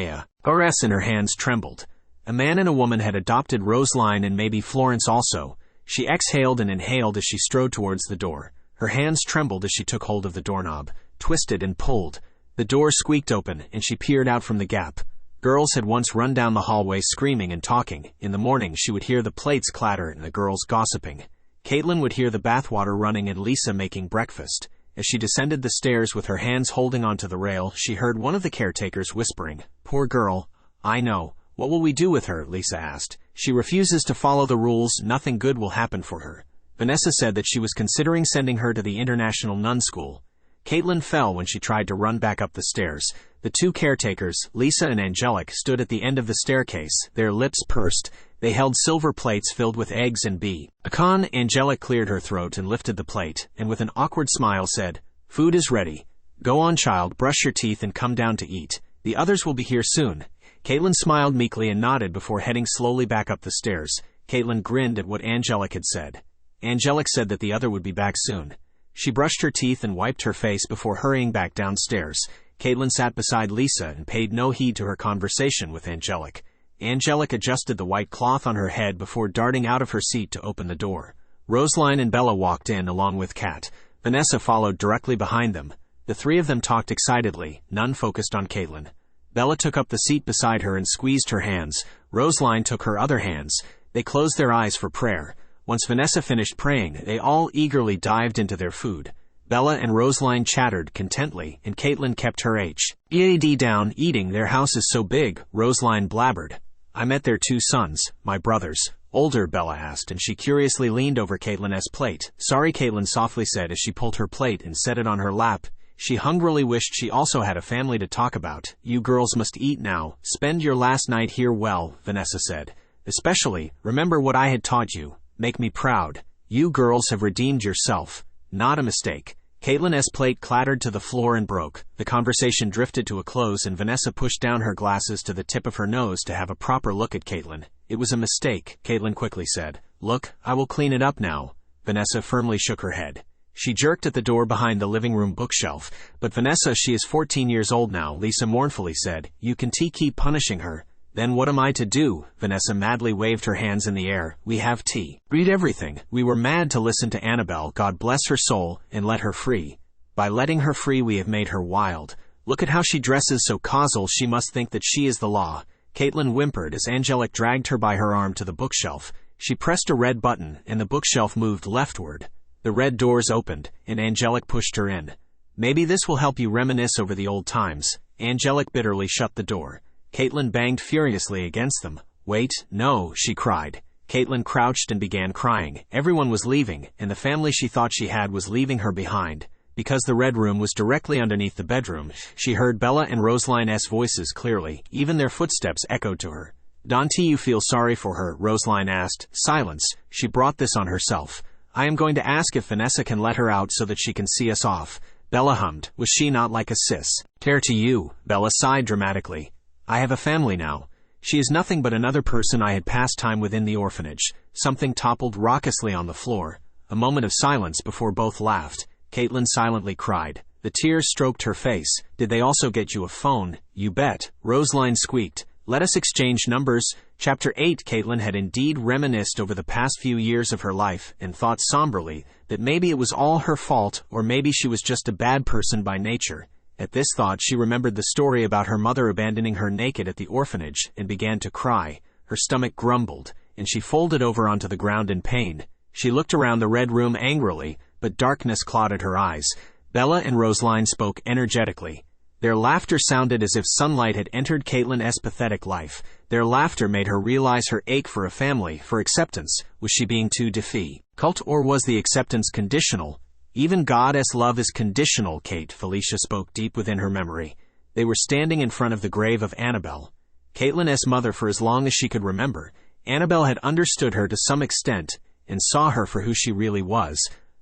ARS and her hands trembled. A man and a woman had adopted Roseline and maybe Florence also. She exhaled and inhaled as she strode towards the door. Her hands trembled as she took hold of the doorknob, twisted and pulled. The door squeaked open, and she peered out from the gap. Girls had once run down the hallway screaming and talking. In the morning she would hear the plates clatter and the girls gossiping. Katelyn would hear the bathwater running and Lisa making breakfast. As she descended the stairs with her hands holding onto the rail, she heard one of the caretakers whispering, "Poor girl." "I know. What will we do with her?" Lisa asked. "She refuses to follow the rules. Nothing good will happen for her." Vanessa said that she was considering sending her to the international nun school. Katelyn fell when she tried to run back up the stairs. The two caretakers, Lisa and Angelic, stood at the end of the staircase, their lips pursed. They held silver plates filled with eggs and bacon. Angelic cleared her throat and lifted the plate, and with an awkward smile said, "Food is ready. Go on, child, brush your teeth and come down to eat. The others will be here soon." Katelyn smiled meekly and nodded before heading slowly back up the stairs. Katelyn grinned at what Angelic had said. Angelic said that the other would be back soon. She brushed her teeth and wiped her face before hurrying back downstairs. Katelyn sat beside Lisa and paid no heed to her conversation with Angelic. Angelic adjusted the white cloth on her head before darting out of her seat to open the door. Roseline and Bella walked in along with Kat. Vanessa followed directly behind them. The three of them talked excitedly, none focused on Katelyn. Bella took up the seat beside her and squeezed her hands. Roseline took her other hands. They closed their eyes for prayer. Once Vanessa finished praying, they all eagerly dived into their food. Bella and Roseline chattered contently, and Katelyn kept her head down, eating. "Their house is so big," Roseline blabbered. "I met their two sons, my brothers." "Older?" Bella asked, and she curiously leaned over Katelyn's plate. "Sorry," Katelyn softly said as she pulled her plate and set it on her lap. She hungrily wished she also had a family to talk about. "You girls must eat now. Spend your last night here well," Vanessa said. "Especially, remember what I had taught you. Make me proud. You girls have redeemed yourself. Not a mistake." Katelyn's plate clattered to the floor and broke. The conversation drifted to a close and Vanessa pushed down her glasses to the tip of her nose to have a proper look at Katelyn. "It was a mistake," Katelyn quickly said. "Look, I will clean it up now." Vanessa firmly shook her head. She jerked at the door behind the living room bookshelf. "But Vanessa, she is 14 years old now," Lisa mournfully said. "You can keep punishing her." "Then what am I to do?" Vanessa madly waved her hands in the air. "We have tea. Read everything. We were mad to listen to Annabelle, God bless her soul, and let her free. By letting her free we have made her wild. Look at how she dresses so causal, she must think that she is the law." Katelyn whimpered as Angelic dragged her by her arm to the bookshelf. She pressed a red button, and the bookshelf moved leftward. The red doors opened, and Angelic pushed her in. "Maybe this will help you reminisce over the old times." Angelic bitterly shut the door. Katelyn banged furiously against them. "Wait, no," she cried. Katelyn crouched and began crying. Everyone was leaving, and the family she thought she had was leaving her behind. Because the red room was directly underneath the bedroom, she heard Bella and Roseline's voices clearly. Even their footsteps echoed to her. "Don't you feel sorry for her?" Roseline asked. "Silence. She brought this on herself. I am going to ask if Vanessa can let her out so that she can see us off." Bella hummed. "Was she not like a sis?" "Care to you." Bella sighed dramatically. "I have a family now. She is nothing but another person I had passed time with in the orphanage." Something toppled raucously on the floor. A moment of silence before both laughed. Katelyn silently cried. The tears stroked her face. "Did they also get you a phone?" "You bet." Roseline squeaked. "Let us exchange numbers." Chapter 8. Katelyn had indeed reminisced over the past few years of her life and thought somberly that maybe it was all her fault, or maybe she was just a bad person by nature. At this thought she remembered the story about her mother abandoning her naked at the orphanage and began to cry. Her stomach grumbled, and she folded over onto the ground in pain. She looked around the red room angrily, but darkness clouded her eyes. Bella and Roseline spoke energetically. Their laughter sounded as if sunlight had entered Katelyn's pathetic life. Their laughter made her realize her ache for a family, for acceptance. Was she being too difficult, or was the acceptance conditional? Even God's love is conditional, Felicia spoke deep within her memory. They were standing in front of the grave of Annabelle. Katelyn's mother, for as long as she could remember. Annabelle had understood her to some extent, and saw her for who she really was,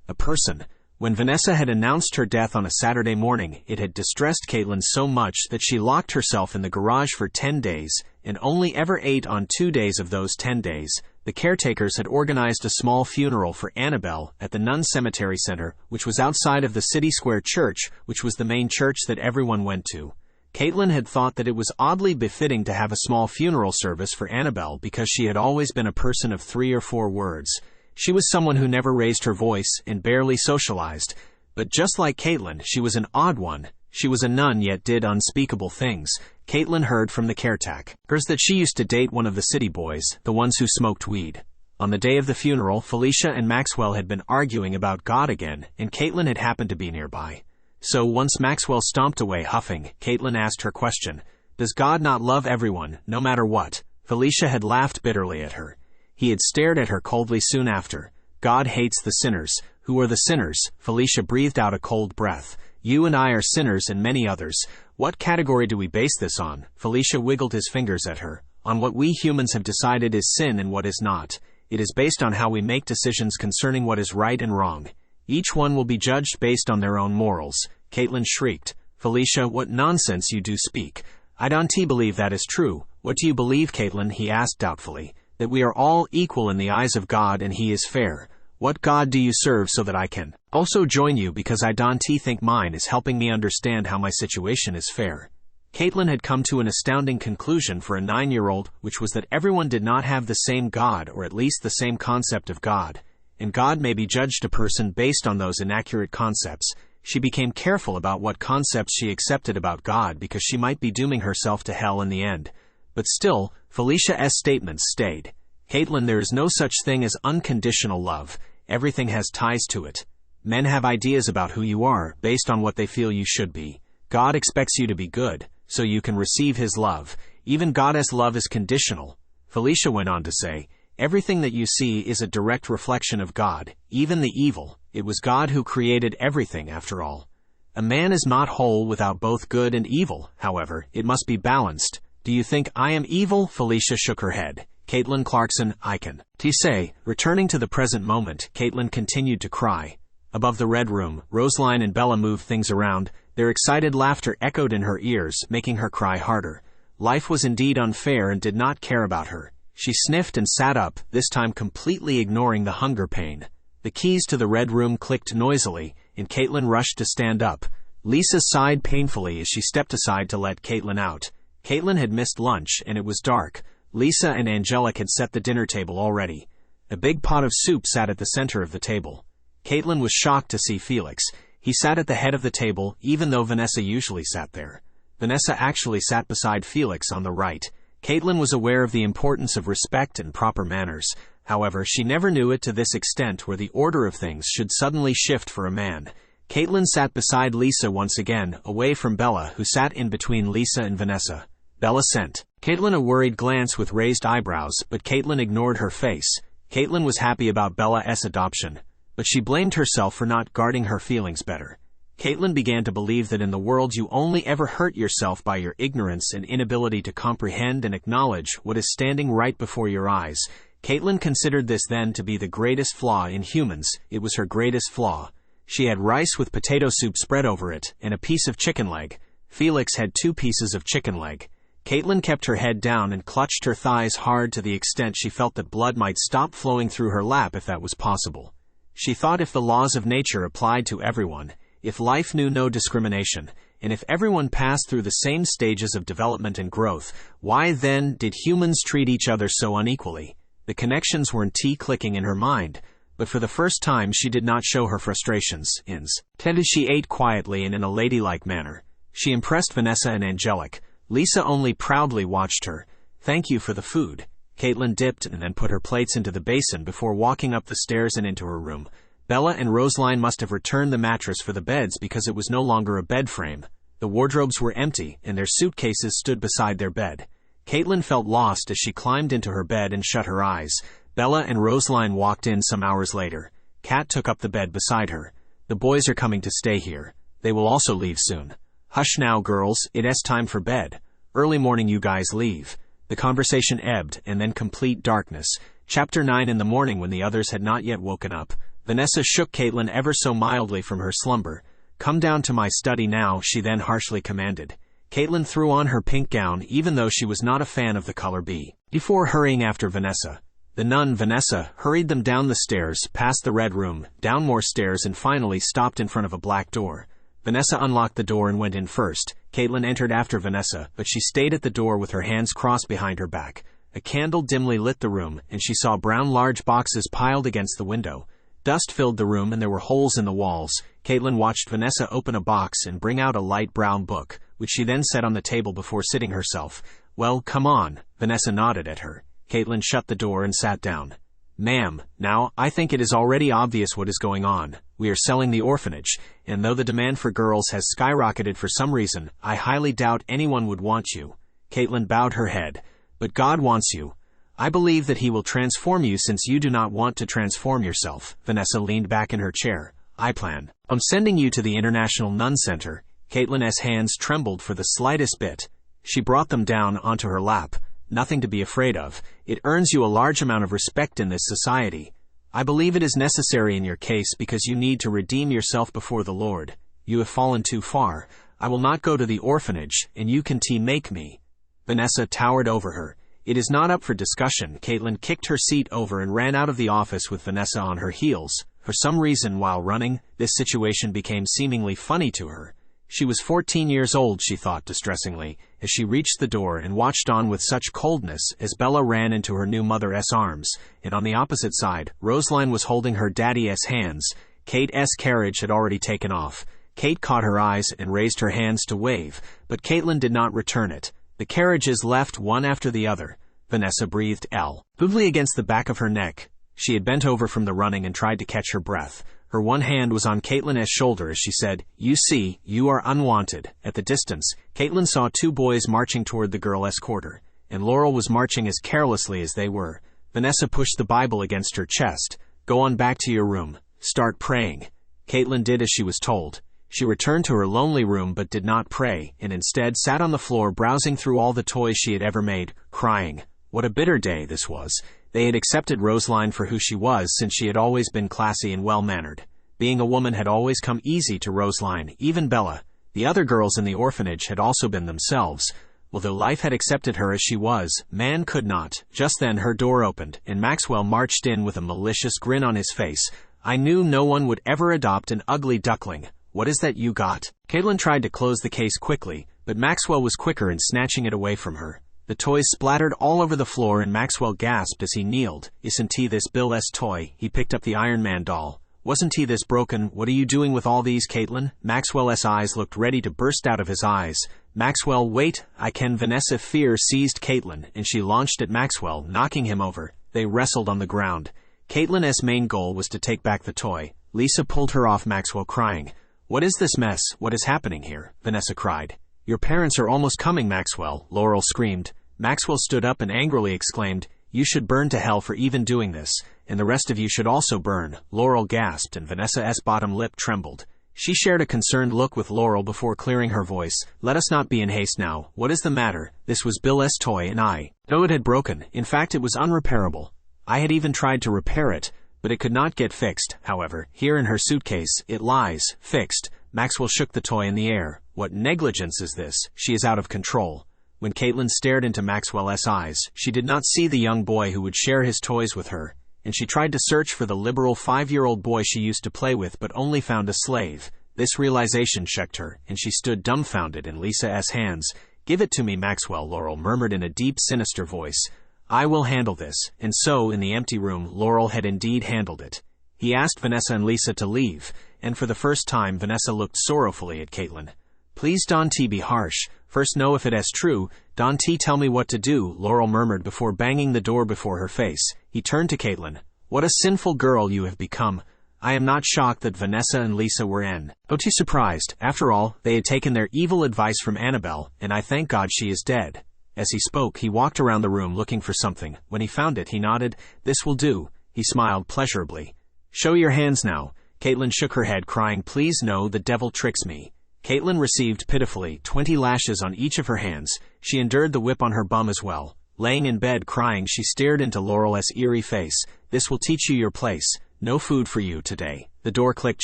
a person. When Vanessa had announced her death on a Saturday morning, it had distressed Katelyn so much that she locked herself in the garage for 10 days, and only ever ate on 2 days of those 10 days. The caretakers had organized a small funeral for Annabelle at the Nun Cemetery Center, which was outside of the City Square Church, which was the main church that everyone went to. Katelyn had thought that it was oddly befitting to have a small funeral service for Annabelle because she had always been a person of 3 or 4 words. She was someone who never raised her voice and barely socialized. But just like Katelyn, she was an odd one. She was a nun yet did unspeakable things. Katelyn heard from the caretakers that she used to date one of the city boys, the ones who smoked weed. On the day of the funeral, Felicia and Maxwell had been arguing about God again, and Katelyn had happened to be nearby. So once Maxwell stomped away huffing, Katelyn asked her question, "Does God not love everyone, no matter what?" Felicia had laughed bitterly at her. He had stared at her coldly soon after. "God hates the sinners." "Who are the sinners?" Felicia breathed out a cold breath. "You and I are sinners and many others." "What category do we base this on?" Felicia wiggled his fingers at her. "On what we humans have decided is sin and what is not. It is based on how we make decisions concerning what is right and wrong. Each one will be judged based on their own morals." Katelyn shrieked. "Felicia, what nonsense you do speak. I don't believe that is true." "What do you believe, Katelyn?" he asked doubtfully. "That we are all equal in the eyes of God and He is fair." "What God do you serve so that I can also join you, because I don't think mine is helping me understand how my situation is fair?" Katelyn had come to an astounding conclusion for a 9-year-old, which was that everyone did not have the same God, or at least the same concept of God. And God may be judged a person based on those inaccurate concepts. She became careful about what concepts she accepted about God because she might be dooming herself to hell in the end. But still, Felicia's statements stayed. "Katelyn, there is no such thing as unconditional love. Everything has ties to it. Men have ideas about who you are, based on what they feel you should be. God expects you to be good, so you can receive His love. Even God's love is conditional." Felicia went on to say, "Everything that you see is a direct reflection of God, even the evil. It was God who created everything, after all. A man is not whole without both good and evil, however, it must be balanced." "Do you think I am evil?" Felicia shook her head. "Katelyn Clarkson, I can say." Returning to the present moment, Katelyn continued to cry. Above the red room, Roseline and Bella moved things around. Their excited laughter echoed in her ears, making her cry harder. Life was indeed unfair and did not care about her. She sniffed and sat up, this time completely ignoring the hunger pain. The keys to the red room clicked noisily, and Katelyn rushed to stand up. Lisa sighed painfully as she stepped aside to let Katelyn out. Katelyn had missed lunch, and it was dark. Lisa and Angelic had set the dinner table already. A big pot of soup sat at the center of the table. Katelyn was shocked to see Felix. He sat at the head of the table, even though Vanessa usually sat there. Vanessa actually sat beside Felix on the right. Katelyn was aware of the importance of respect and proper manners. However, she never knew it to this extent where the order of things should suddenly shift for a man. Katelyn sat beside Lisa once again, away from Bella, who sat in between Lisa and Vanessa. Bella sent Katelyn a worried glance with raised eyebrows, but Katelyn ignored her face. Katelyn was happy about Bella's adoption, but she blamed herself for not guarding her feelings better. Katelyn began to believe that in the world you only ever hurt yourself by your ignorance and inability to comprehend and acknowledge what is standing right before your eyes. Katelyn considered this then to be the greatest flaw in humans. It was her greatest flaw. She had rice with potato soup spread over it, and a piece of chicken leg. Felix had 2 pieces of chicken leg. Katelyn kept her head down and clutched her thighs hard to the extent she felt that blood might stop flowing through her lap if that was possible. She thought if the laws of nature applied to everyone, if life knew no discrimination, and if everyone passed through the same stages of development and growth, why then did humans treat each other so unequally? The connections weren't clicking in her mind, but for the first time she did not show her frustrations. Instead, she ate quietly and in a ladylike manner. She impressed Vanessa and Angelic. Lisa only proudly watched her. "Thank you for the food." Katelyn dipped and then put her plates into the basin before walking up the stairs and into her room. Bella and Roseline must have returned the mattress for the beds because it was no longer a bed frame. The wardrobes were empty, and their suitcases stood beside their bed. Katelyn felt lost as she climbed into her bed and shut her eyes. Bella and Rosaline walked in some hours later. Kat took up the bed beside her. "The boys are coming to stay here. They will also leave soon." "Hush now, girls, it's time for bed. Early morning you guys leave." The conversation ebbed, and then complete darkness. Chapter 9. In the morning, when the others had not yet woken up, Vanessa shook Katelyn ever so mildly from her slumber. "Come down to my study now," she then harshly commanded. Katelyn threw on her pink gown, even though she was not a fan of the color B, before hurrying after Vanessa. The nun, Vanessa, hurried them down the stairs, past the red room, down more stairs, and finally stopped in front of a black door. Vanessa unlocked the door and went in first. Katelyn entered after Vanessa, but she stayed at the door with her hands crossed behind her back. A candle dimly lit the room, and she saw brown large boxes piled against the window. Dust filled the room, and there were holes in the walls. Katelyn watched Vanessa open a box and bring out a light brown book, which she then set on the table before sitting herself. "Well, come on." Vanessa nodded at her. Katelyn shut the door and sat down. "Ma'am, now, I think it is already obvious what is going on. We are selling the orphanage, and though the demand for girls has skyrocketed for some reason, I highly doubt anyone would want you." Katelyn bowed her head. "But God wants you. I believe that He will transform you since you do not want to transform yourself." Vanessa leaned back in her chair. "I plan on sending you to the International Nun Center." Katelyn's hands trembled for the slightest bit. She brought them down onto her lap. "Nothing to be afraid of. It earns you a large amount of respect in this society. I believe it is necessary in your case because you need to redeem yourself before the Lord. You have fallen too far. I will not go to the orphanage, and you can make me." Vanessa towered over her. "It is not up for discussion." Katelyn kicked her seat over and ran out of the office with Vanessa on her heels. For some reason, while running, this situation became seemingly funny to her. She was 14 years old, she thought distressingly, as she reached the door and watched on with such coldness as Bella ran into her new mother's arms, and on the opposite side, Rosaline was holding her daddy's hands. Kate's carriage had already taken off. Kate caught her eyes and raised her hands to wave, but Katelyn did not return it. The carriages left one after the other. Vanessa breathed loudly against the back of her neck. She had bent over from the running and tried to catch her breath. Her one hand was on Katelyn's shoulder as she said, "You see, you are unwanted." At the distance, Katelyn saw two boys marching toward the girl's quarter, and Laurel was marching as carelessly as they were. Vanessa pushed the Bible against her chest. "Go on back to your room. Start praying." Katelyn did as she was told. She returned to her lonely room but did not pray, and instead sat on the floor browsing through all the toys she had ever made, crying. What a bitter day this was. They had accepted Rosaline for who she was since she had always been classy and well-mannered. Being a woman had always come easy to Rosaline, even Bella. The other girls in the orphanage had also been themselves. Although life had accepted her as she was, man could not. Just then her door opened, and Maxwell marched in with a malicious grin on his face. "I knew no one would ever adopt an ugly duckling. What is that you got?" Katelyn tried to close the case quickly, but Maxwell was quicker in snatching it away from her. The toys splattered all over the floor and Maxwell gasped as he kneeled. "Isn't he this Bill's toy?" He picked up the Iron Man doll. "Wasn't he this broken? What are you doing with all these, Katelyn?" Maxwell's eyes looked ready to burst out of his eyes. "Maxwell, wait, I can." Vanessa fear seized Katelyn, and she launched at Maxwell, knocking him over. They wrestled on the ground. Katelyn's main goal was to take back the toy. Lisa pulled her off Maxwell, crying. "What is this mess? What is happening here?" Vanessa cried. "Your parents are almost coming, Maxwell," Laurel screamed. Maxwell stood up and angrily exclaimed, "You should burn to hell for even doing this, and the rest of you should also burn." Laurel gasped and Vanessa's bottom lip trembled. She shared a concerned look with Laurel before clearing her voice. "Let us not be in haste now. What is the matter? This was Bill's toy and I know it had broken. In fact, it was unrepairable. I had even tried to repair it, but it could not get fixed. However, here in her suitcase, it lies, fixed." Maxwell shook the toy in the air. "What negligence is this? She is out of control." When Katelyn stared into Maxwell's eyes, she did not see the young boy who would share his toys with her, and she tried to search for the liberal 5-year-old boy she used to play with but only found a slave. This realization shocked her, and she stood dumbfounded in Lisa's hands. "Give it to me, Maxwell," Laurel murmured in a deep, sinister voice. "I will handle this." And so, in the empty room, Laurel had indeed handled it. He asked Vanessa and Lisa to leave, and for the first time Vanessa looked sorrowfully at Katelyn. "Please, Don T, be harsh. First know if it is true. Don T, tell me what to do," Laurel murmured before banging the door before her face. He turned to Katelyn. "What a sinful girl you have become. I am not shocked that Vanessa and Lisa were too surprised. After all, they had taken their evil advice from Annabelle, and I thank God she is dead. As he spoke, he walked around the room looking for something. When he found it, he nodded. This will do. He smiled pleasurably. Show your hands now. Katelyn shook her head, crying, please no, the devil tricks me. Katelyn received pitifully 20 lashes on each of her hands. She endured the whip on her bum as well. Laying in bed crying, she stared into Laurel's eerie face. This will teach you your place. No food for you today. The door clicked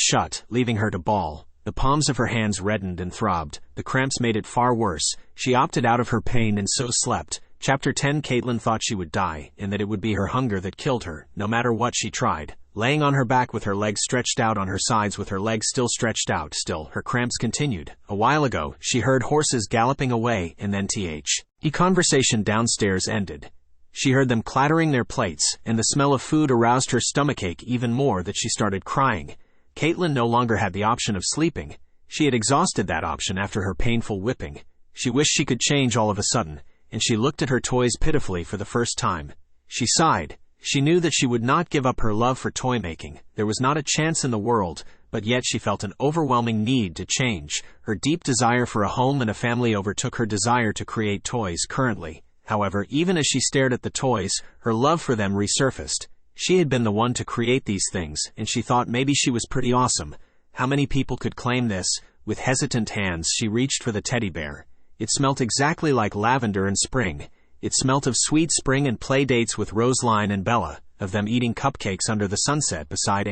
shut, leaving her to bawl. The palms of her hands reddened and throbbed. The cramps made it far worse. She opted out of her pain and so slept. Chapter 10. Katelyn thought she would die, and that it would be her hunger that killed her, no matter what she tried. Laying on her back with her legs stretched out on her sides with her legs still stretched out, her cramps continued. A while ago, she heard horses galloping away, and then the conversation downstairs ended. She heard them clattering their plates, and the smell of food aroused her stomachache even more that she started crying. Katelyn no longer had the option of sleeping. She had exhausted that option after her painful whipping. She wished she could change all of a sudden, and she looked at her toys pitifully for the first time. She sighed. She knew that she would not give up her love for toy making. There was not a chance in the world, but yet she felt an overwhelming need to change. Her deep desire for a home and a family overtook her desire to create toys currently. However, even as she stared at the toys, her love for them resurfaced. She had been the one to create these things, and she thought maybe she was pretty awesome. How many people could claim this? With hesitant hands, she reached for the teddy bear. It smelt exactly like lavender and spring. It smelt of sweet spring and play dates with Roseline and Bella, of them eating cupcakes under the sunset beside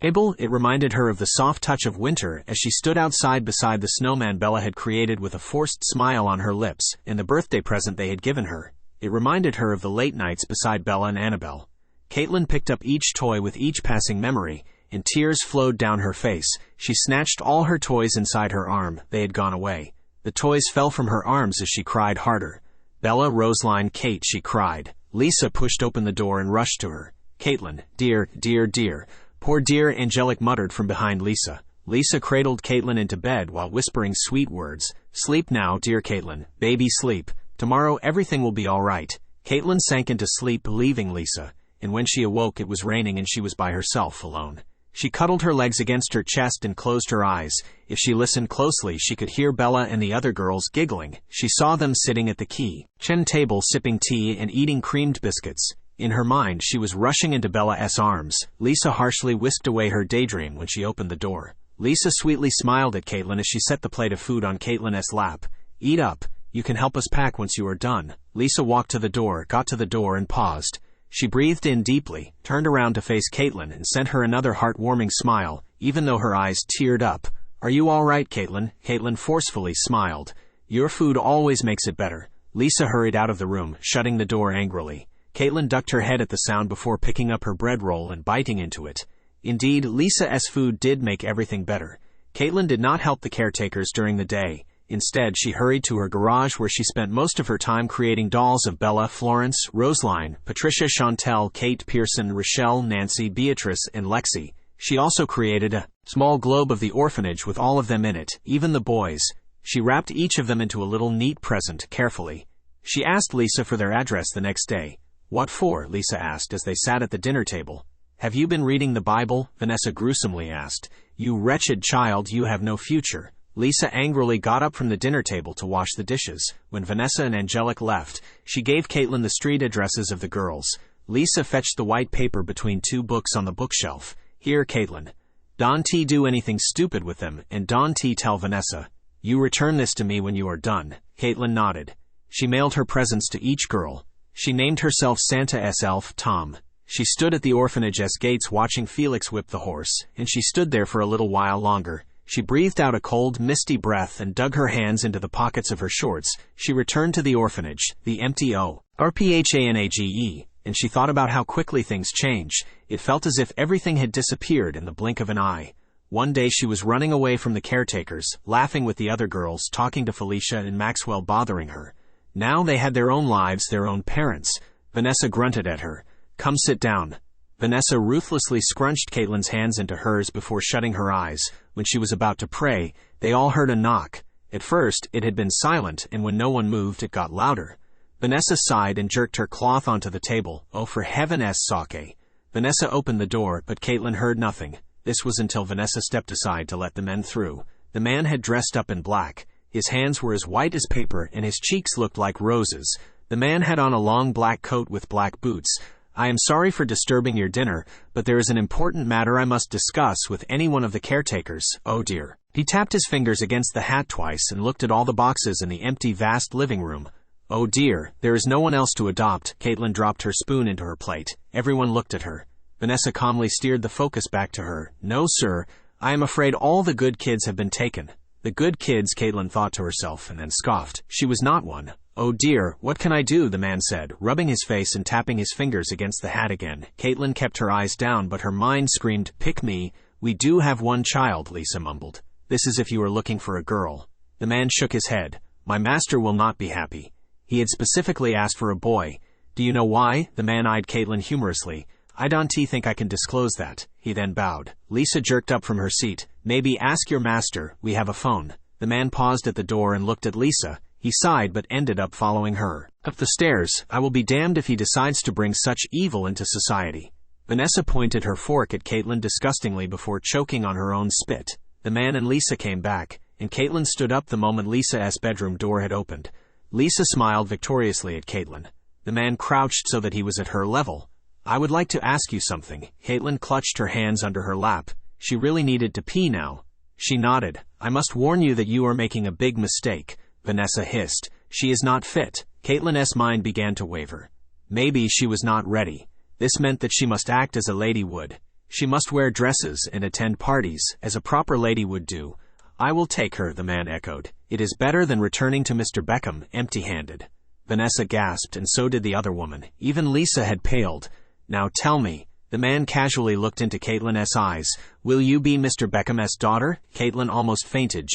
Abel. It reminded her of the soft touch of winter as she stood outside beside the snowman Bella had created with a forced smile on her lips, and the birthday present they had given her. It reminded her of the late nights beside Bella and Annabelle. Katelyn picked up each toy with each passing memory, and tears flowed down her face. She snatched all her toys inside her arm. They had gone away. The toys fell from her arms as she cried harder. Bella, Roseline, Kate, she cried. Lisa pushed open the door and rushed to her. Katelyn, dear, dear, dear. Poor dear, Angelic muttered from behind Lisa. Lisa cradled Katelyn into bed while whispering sweet words. Sleep now, dear Katelyn. Baby, sleep. Tomorrow everything will be all right. Katelyn sank into sleep, leaving Lisa, and when she awoke it was raining and she was by herself alone. She cuddled her legs against her chest and closed her eyes. If she listened closely, she could hear Bella and the other girls giggling. She saw them sitting at the kitchen table sipping tea and eating creamed biscuits. In her mind, she was rushing into Bella's arms. Lisa harshly whisked away her daydream when she opened the door. Lisa sweetly smiled at Katelyn as she set the plate of food on Katelyn's lap. Eat up. You can help us pack once you are done. Lisa walked to the door, got to the door and paused. She breathed in deeply, turned around to face Katelyn and sent her another heartwarming smile, even though her eyes teared up. Are you all right, Katelyn? Katelyn forcefully smiled. Your food always makes it better. Lisa hurried out of the room, shutting the door angrily. Katelyn ducked her head at the sound before picking up her bread roll and biting into it. Indeed, Lisa's food did make everything better. Katelyn did not help the caretakers during the day. Instead, she hurried to her garage where she spent most of her time creating dolls of Bella, Florence, Roseline, Patricia, Chantel, Kate, Pearson, Rochelle, Nancy, Beatrice, and Lexi. She also created a small globe of the orphanage with all of them in it, even the boys. She wrapped each of them into a little neat present carefully. She asked Lisa for their address the next day. What for? Lisa asked as they sat at the dinner table. Have you been reading the Bible? Vanessa gruesomely asked. You wretched child, you have no future. Lisa angrily got up from the dinner table to wash the dishes. When Vanessa and Angelic left, she gave Katelyn the street addresses of the girls. Lisa fetched the white paper between two books on the bookshelf. Here, Katelyn. Don't do anything stupid with them, and don't tell Vanessa. You return this to me when you are done. Katelyn nodded. She mailed her presents to each girl. She named herself Santa's elf, Tom. She stood at the orphanage's gates watching Felix whip the horse, and she stood there for a little while longer. She breathed out a cold, misty breath and dug her hands into the pockets of her shorts. She returned to the orphanage, the empty orphanage, and she thought about how quickly things change. It felt as if everything had disappeared in the blink of an eye. One day she was running away from the caretakers, laughing with the other girls, talking to Felicia and Maxwell bothering her. Now they had their own lives, their own parents. Vanessa grunted at her. Come sit down. Vanessa ruthlessly scrunched Katelyn's hands into hers before shutting her eyes. When she was about to pray, they all heard a knock. At first, it had been silent, and when no one moved, it got louder. Vanessa sighed and jerked her cloth onto the table. Oh, for heaven's sake. Vanessa opened the door, but Katelyn heard nothing. This was until Vanessa stepped aside to let the men through. The man had dressed up in black. His hands were as white as paper and his cheeks looked like roses. The man had on a long black coat with black boots. "I am sorry for disturbing your dinner, but there is an important matter I must discuss with any one of the caretakers. Oh dear." He tapped his fingers against the hat twice and looked at all the boxes in the empty, vast living room. "Oh dear, there is no one else to adopt." Katelyn dropped her spoon into her plate. Everyone looked at her. Vanessa calmly steered the focus back to her. "No, sir. I am afraid all the good kids have been taken." The good kids, Katelyn thought to herself, and then scoffed. She was not one. "Oh dear, what can I do?" the man said, rubbing his face and tapping his fingers against the hat again. Katelyn kept her eyes down, but her mind screamed, "Pick me. We do have one child," Lisa mumbled. "This is if you are looking for a girl." The man shook his head. "My master will not be happy. He had specifically asked for a boy. Do you know why?" The man eyed Katelyn humorously. "I don't think I can disclose that." He then bowed. Lisa jerked up from her seat. "Maybe ask your master. We have a phone." The man paused at the door and looked at Lisa. He sighed but ended up following her up the stairs. "I will be damned if he decides to bring such evil into society." Vanessa pointed her fork at Katelyn disgustingly before choking on her own spit. The man and Lisa came back, and Katelyn stood up the moment Lisa's bedroom door had opened. Lisa smiled victoriously at Katelyn. The man crouched so that he was at her level. "I would like to ask you something." Katelyn clutched her hands under her lap. She really needed to pee now. She nodded. "I must warn you that you are making a big mistake," Vanessa hissed. "She is not fit." Katelyn's mind began to waver. Maybe she was not ready. This meant that she must act as a lady would. She must wear dresses and attend parties, as a proper lady would do. "I will take her," the man echoed. "It is better than returning to Mr. Beckham empty-handed." Vanessa gasped, and so did the other woman. Even Lisa had paled. "Now tell me." The man casually looked into Katelyn's eyes. "Will you be Mr. Beckham's daughter?" Katelyn almost fainted.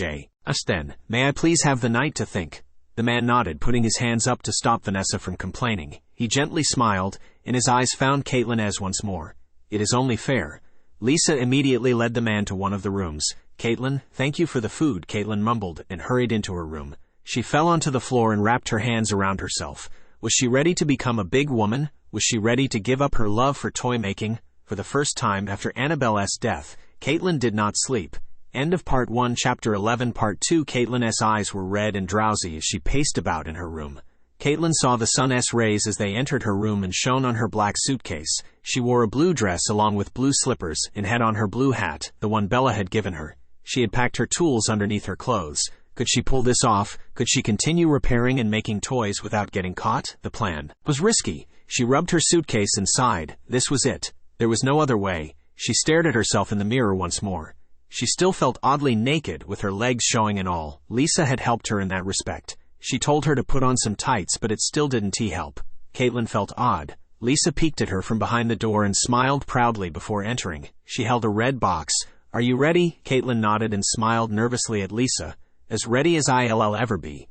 Then, "May I please have the night to think?" The man nodded, putting his hands up to stop Vanessa from complaining. He gently smiled, and his eyes found Katelyn's once more. "It is only fair." Lisa immediately led the man to one of the rooms. "Katelyn, thank you for the food," Katelyn mumbled, and hurried into her room. She fell onto the floor and wrapped her hands around herself. Was she ready to become a big woman? Was she ready to give up her love for toy-making? For the first time after Annabelle's death, Katelyn did not sleep. End of Part 1, Chapter 11, Part 2. Katelyn's eyes were red and drowsy as she paced about in her room. Katelyn saw the sun's rays as they entered her room and shone on her black suitcase. She wore a blue dress along with blue slippers and had on her blue hat, the one Bella had given her. She had packed her tools underneath her clothes. Could she pull this off? Could she continue repairing and making toys without getting caught? The plan was risky. She rubbed her suitcase and sighed. This was it. There was no other way. She stared at herself in the mirror once more. She still felt oddly naked, with her legs showing and all. Lisa had helped her in that respect. She told her to put on some tights, but it still didn't help. Katelyn felt odd. Lisa peeked at her from behind the door and smiled proudly before entering. She held a red box. "Are you ready?" Katelyn nodded and smiled nervously at Lisa. "As ready as I'll ever be."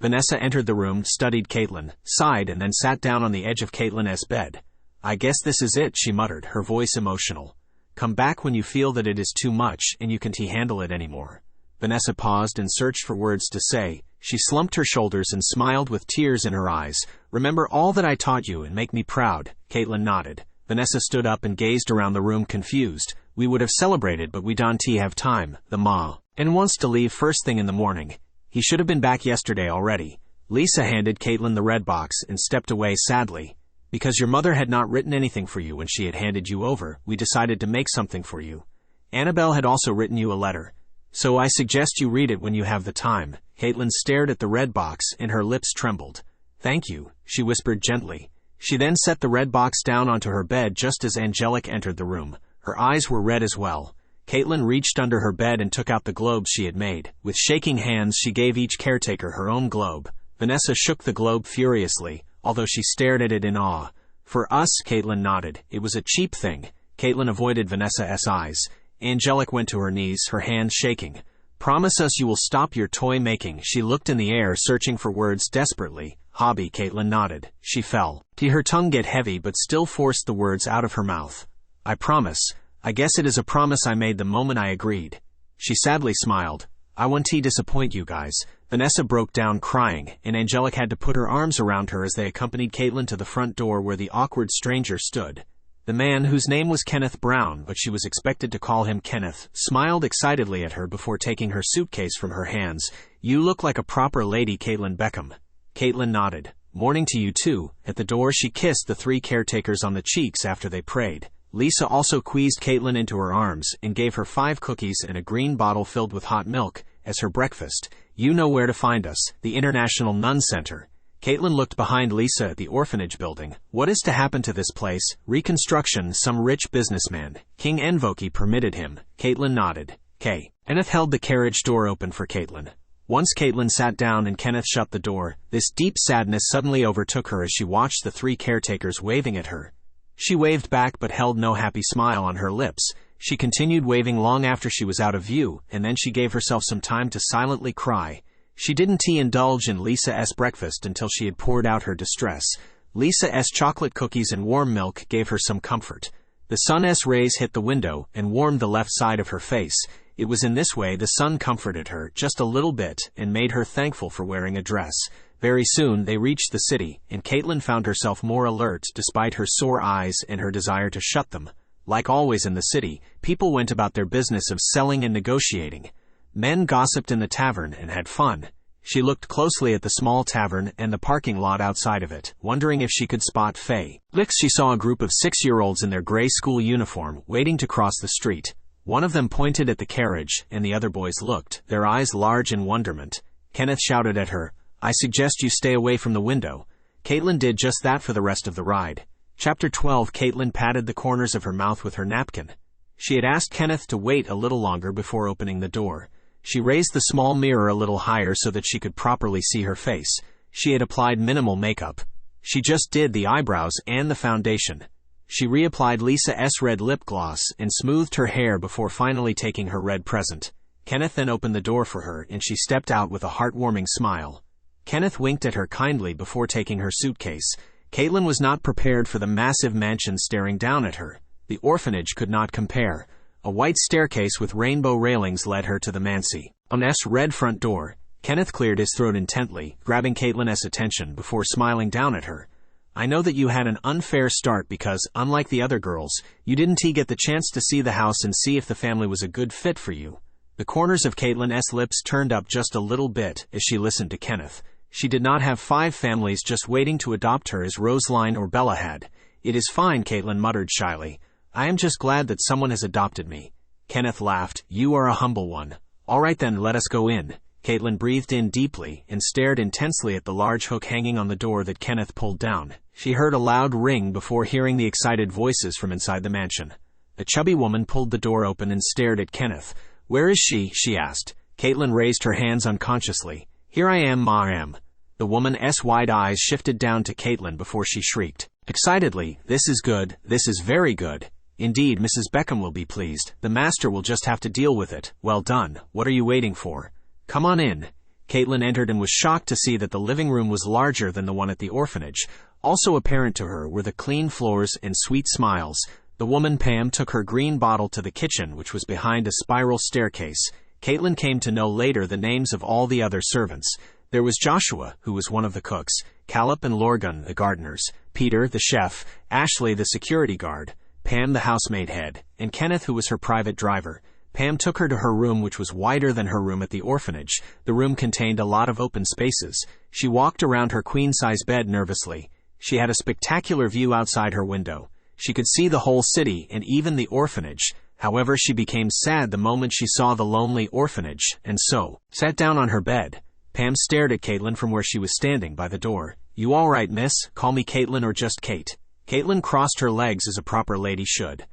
Vanessa entered the room, studied Katelyn, sighed, and then sat down on the edge of Katelyn's bed. "I guess this is it," she muttered, her voice emotional. "Come back when you feel that it is too much and you can't handle it anymore." Vanessa paused and searched for words to say. She slumped her shoulders and smiled with tears in her eyes. "Remember all that I taught you and make me proud." Katelyn nodded. Vanessa stood up and gazed around the room confused. "We would have celebrated, but we don't have time. The ma and wants to leave first thing in the morning. He should have been back yesterday already." Lisa handed Katelyn the red box and stepped away sadly. "Because your mother had not written anything for you when she had handed you over, we decided to make something for you. Annabelle had also written you a letter. So I suggest you read it when you have the time." Katelyn stared at the red box and her lips trembled. "Thank you," she whispered gently. She then set the red box down onto her bed just as Angelic entered the room. Her eyes were red as well. Katelyn reached under her bed and took out the globes she had made. With shaking hands, she gave each caretaker her own globe. Vanessa shook the globe furiously, although she stared at it in awe. "For us," Katelyn nodded. "It was a cheap thing." Katelyn avoided Vanessa's eyes. Angelic went to her knees, her hands shaking. "Promise us you will stop your toy making." She looked in the air, searching for words desperately. "Hobby," Katelyn nodded. She fell. Her tongue get heavy but still forced the words out of her mouth. "I promise. I guess it is a promise I made the moment I agreed." She sadly smiled. "I won't disappoint you guys." Vanessa broke down crying, and Angelic had to put her arms around her as they accompanied Katelyn to the front door where the awkward stranger stood. The man, whose name was Kenneth Brown, but she was expected to call him Kenneth, smiled excitedly at her before taking her suitcase from her hands. "You look like a proper lady, Katelyn Beckham." Katelyn nodded. "Morning to you too." At the door she kissed the 3 caretakers on the cheeks after they prayed. Lisa also squeezed Katelyn into her arms and gave her 5 cookies and a green bottle filled with hot milk as her breakfast. "You know where to find us, the International Nun Center." Katelyn looked behind Lisa at the orphanage building. "What is to happen to this place?" "Reconstruction, some rich businessman. King Envoki permitted him." Katelyn nodded. Kenneth held the carriage door open for Katelyn. Once Katelyn sat down and Kenneth shut the door, this deep sadness suddenly overtook her as she watched the 3 caretakers waving at her. She waved back but held no happy smile on her lips. She continued waving long after she was out of view, and then she gave herself some time to silently cry. She didn't indulge in Lisa's breakfast until she had poured out her distress. Lisa's chocolate cookies and warm milk gave her some comfort. The sun's rays hit the window and warmed the left side of her face. It was in this way the sun comforted her just a little bit and made her thankful for wearing a dress. Very soon they reached the city, and Katelyn found herself more alert despite her sore eyes and her desire to shut them. Like always in the city, people went about their business of selling and negotiating. Men gossiped in the tavern and had fun. She looked closely at the small tavern and the parking lot outside of it, wondering if she could spot Felix. She saw a group of 6-year-olds in their gray school uniform waiting to cross the street. One of them pointed at the carriage, and the other boys looked, their eyes large in wonderment. Kenneth shouted at her, "I suggest you stay away from the window." Katelyn did just that for the rest of the ride. Chapter 12. Katelyn patted the corners of her mouth with her napkin. She had asked Kenneth to wait a little longer before opening the door. She raised the small mirror a little higher so that she could properly see her face. She had applied minimal makeup. She just did the eyebrows and the foundation. She reapplied Lisa's red lip gloss and smoothed her hair before finally taking her red present. Kenneth then opened the door for her and she stepped out with a heartwarming smile. Kenneth winked at her kindly before taking her suitcase. Katelyn was not prepared for the massive mansion staring down at her. The orphanage could not compare. A white staircase with rainbow railings led her to the mansion's red front door. Kenneth cleared his throat intently, grabbing Katelyn's attention before smiling down at her. "I know that you had an unfair start because, unlike the other girls, you didn't get the chance to see the house and see if the family was a good fit for you." The corners of Katelyn's lips turned up just a little bit as she listened to Kenneth. She did not have 5 families just waiting to adopt her as Roseline or Bella had. "It is fine," Katelyn muttered shyly. "I am just glad that someone has adopted me." Kenneth laughed. "You are a humble one." "All right then, let us go in." Katelyn breathed in deeply and stared intensely at the large hook hanging on the door that Kenneth pulled down. She heard a loud ring before hearing the excited voices from inside the mansion. A chubby woman pulled the door open and stared at Kenneth. "Where is she?" she asked. Katelyn raised her hands unconsciously. "Here I am, ma'am." The woman's wide eyes shifted down to Katelyn before she shrieked excitedly, "This is good. This is very good. Indeed, Mrs. Beckham will be pleased. The master will just have to deal with it. Well done. What are you waiting for? Come on in." Katelyn entered and was shocked to see that the living room was larger than the one at the orphanage. Also apparent to her were the clean floors and sweet smiles. The woman Pam took her green bottle to the kitchen, which was behind a spiral staircase. Katelyn came to know later the names of all the other servants. There was Joshua, who was one of the cooks, Caleb and Lorgan, the gardeners, Peter, the chef, Ashley, the security guard, Pam, the housemaid head, and Kenneth, who was her private driver. Pam took her to her room, which was wider than her room at the orphanage. The room contained a lot of open spaces. She walked around her queen-size bed nervously. She had a spectacular view outside her window. She could see the whole city and even the orphanage. However, she became sad the moment she saw the lonely orphanage, and so sat down on her bed. Pam stared at Katelyn from where she was standing by the door. "You all right, miss? Call me Katelyn or just Kate." Katelyn crossed her legs as a proper lady should.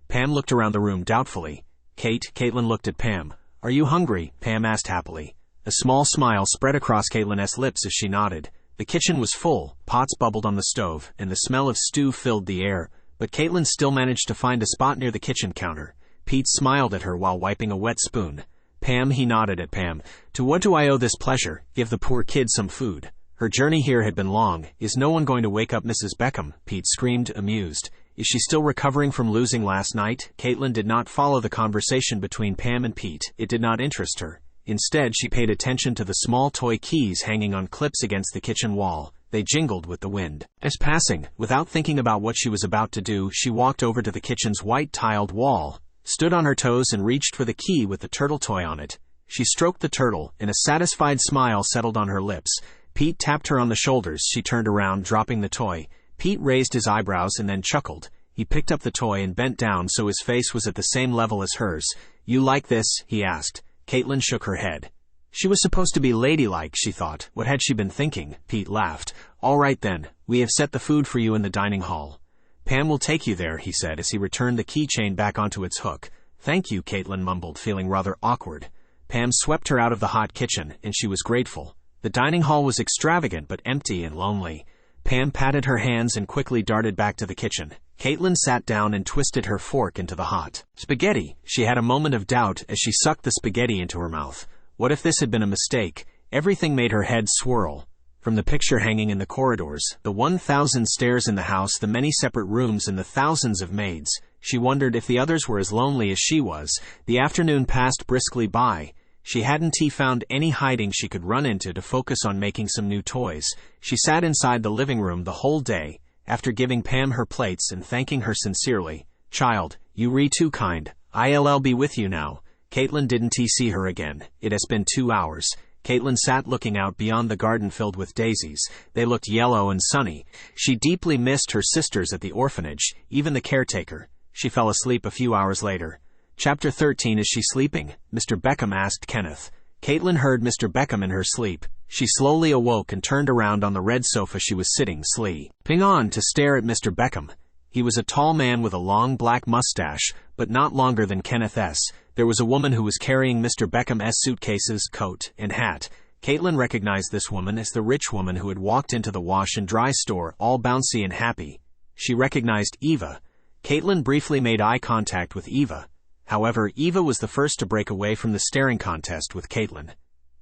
Pam looked around the room doubtfully. Katelyn looked at Pam. "Are you hungry?" Pam asked happily. A small smile spread across Katelyn's lips as she nodded. The kitchen was full, pots bubbled on the stove, and the smell of stew filled the air, but Katelyn still managed to find a spot near the kitchen counter. Pete smiled at her while wiping a wet spoon. "Pam," he nodded at Pam. "To what do I owe this pleasure? Give the poor kid some food." Her journey here had been long. "Is no one going to wake up Mrs. Beckham?" Pete screamed, amused. "Is she still recovering from losing last night?" Katelyn did not follow the conversation between Pam and Pete. It did not interest her. Instead, she paid attention to the small toy keys hanging on clips against the kitchen wall. They jingled with the wind. As passing, without thinking about what she was about to do, she walked over to the kitchen's white tiled wall, stood on her toes and reached for the key with the turtle toy on it. She stroked the turtle, and a satisfied smile settled on her lips. Pete tapped her on the shoulders. She turned around, dropping the toy. Pete raised his eyebrows and then chuckled. He picked up the toy and bent down so his face was at the same level as hers. "You like this?" he asked. Katelyn shook her head. She was supposed to be ladylike, she thought. What had she been thinking? Pete laughed. "All right then, we have set the food for you in the dining hall. Pam will take you there," he said as he returned the keychain back onto its hook. "Thank you," Katelyn mumbled, feeling rather awkward. Pam swept her out of the hot kitchen, and she was grateful. The dining hall was extravagant but empty and lonely. Pam patted her hands and quickly darted back to the kitchen. Katelyn sat down and twisted her fork into the hot spaghetti. She had a moment of doubt as she sucked the spaghetti into her mouth. What if this had been a mistake? Everything made her head swirl. From the picture hanging in the corridors, the 1,000 stairs in the house, the many separate rooms, and the thousands of maids, she wondered if the others were as lonely as she was. The afternoon passed briskly by. She hadn't found any hiding she could run into to focus on making some new toys. She sat inside the living room the whole day, after giving Pam her plates and thanking her sincerely. "Child, you re too kind. I'll be with you now." Katelyn didn't see her again. It has been 2 hours. Katelyn sat looking out beyond the garden filled with daisies. They looked yellow and sunny. She deeply missed her sisters at the orphanage, even the caretaker. She fell asleep a few hours later. Chapter 13. Is she sleeping? Mr. Beckham asked Kenneth. Katelyn heard Mr. Beckham in her sleep. She slowly awoke and turned around on the red sofa she was sitting, sleeping on, to stare at Mr. Beckham. He was a tall man with a long black mustache, but not longer than Kenneth's. There was a woman who was carrying Mr. Beckham's suitcases, coat, and hat. Katelyn recognized this woman as the rich woman who had walked into the wash and dry store, all bouncy and happy. She recognized Eva. Katelyn briefly made eye contact with Eva. However, Eva was the first to break away from the staring contest with Katelyn.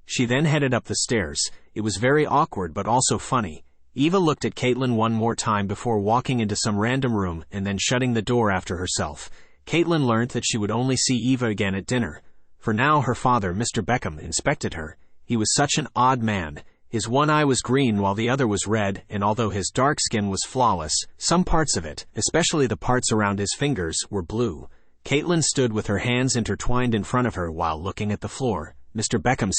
She then headed up the stairs. It was very awkward but also funny. Eva looked at Katelyn one more time before walking into some random room and then shutting the door after herself. Katelyn learned that she would only see Eva again at dinner. For now her father, Mr. Beckham, inspected her. He was such an odd man. His one eye was green while the other was red, and although his dark skin was flawless, some parts of it, especially the parts around his fingers, were blue. Katelyn stood with her hands intertwined in front of her while looking at the floor. Mr. Beckham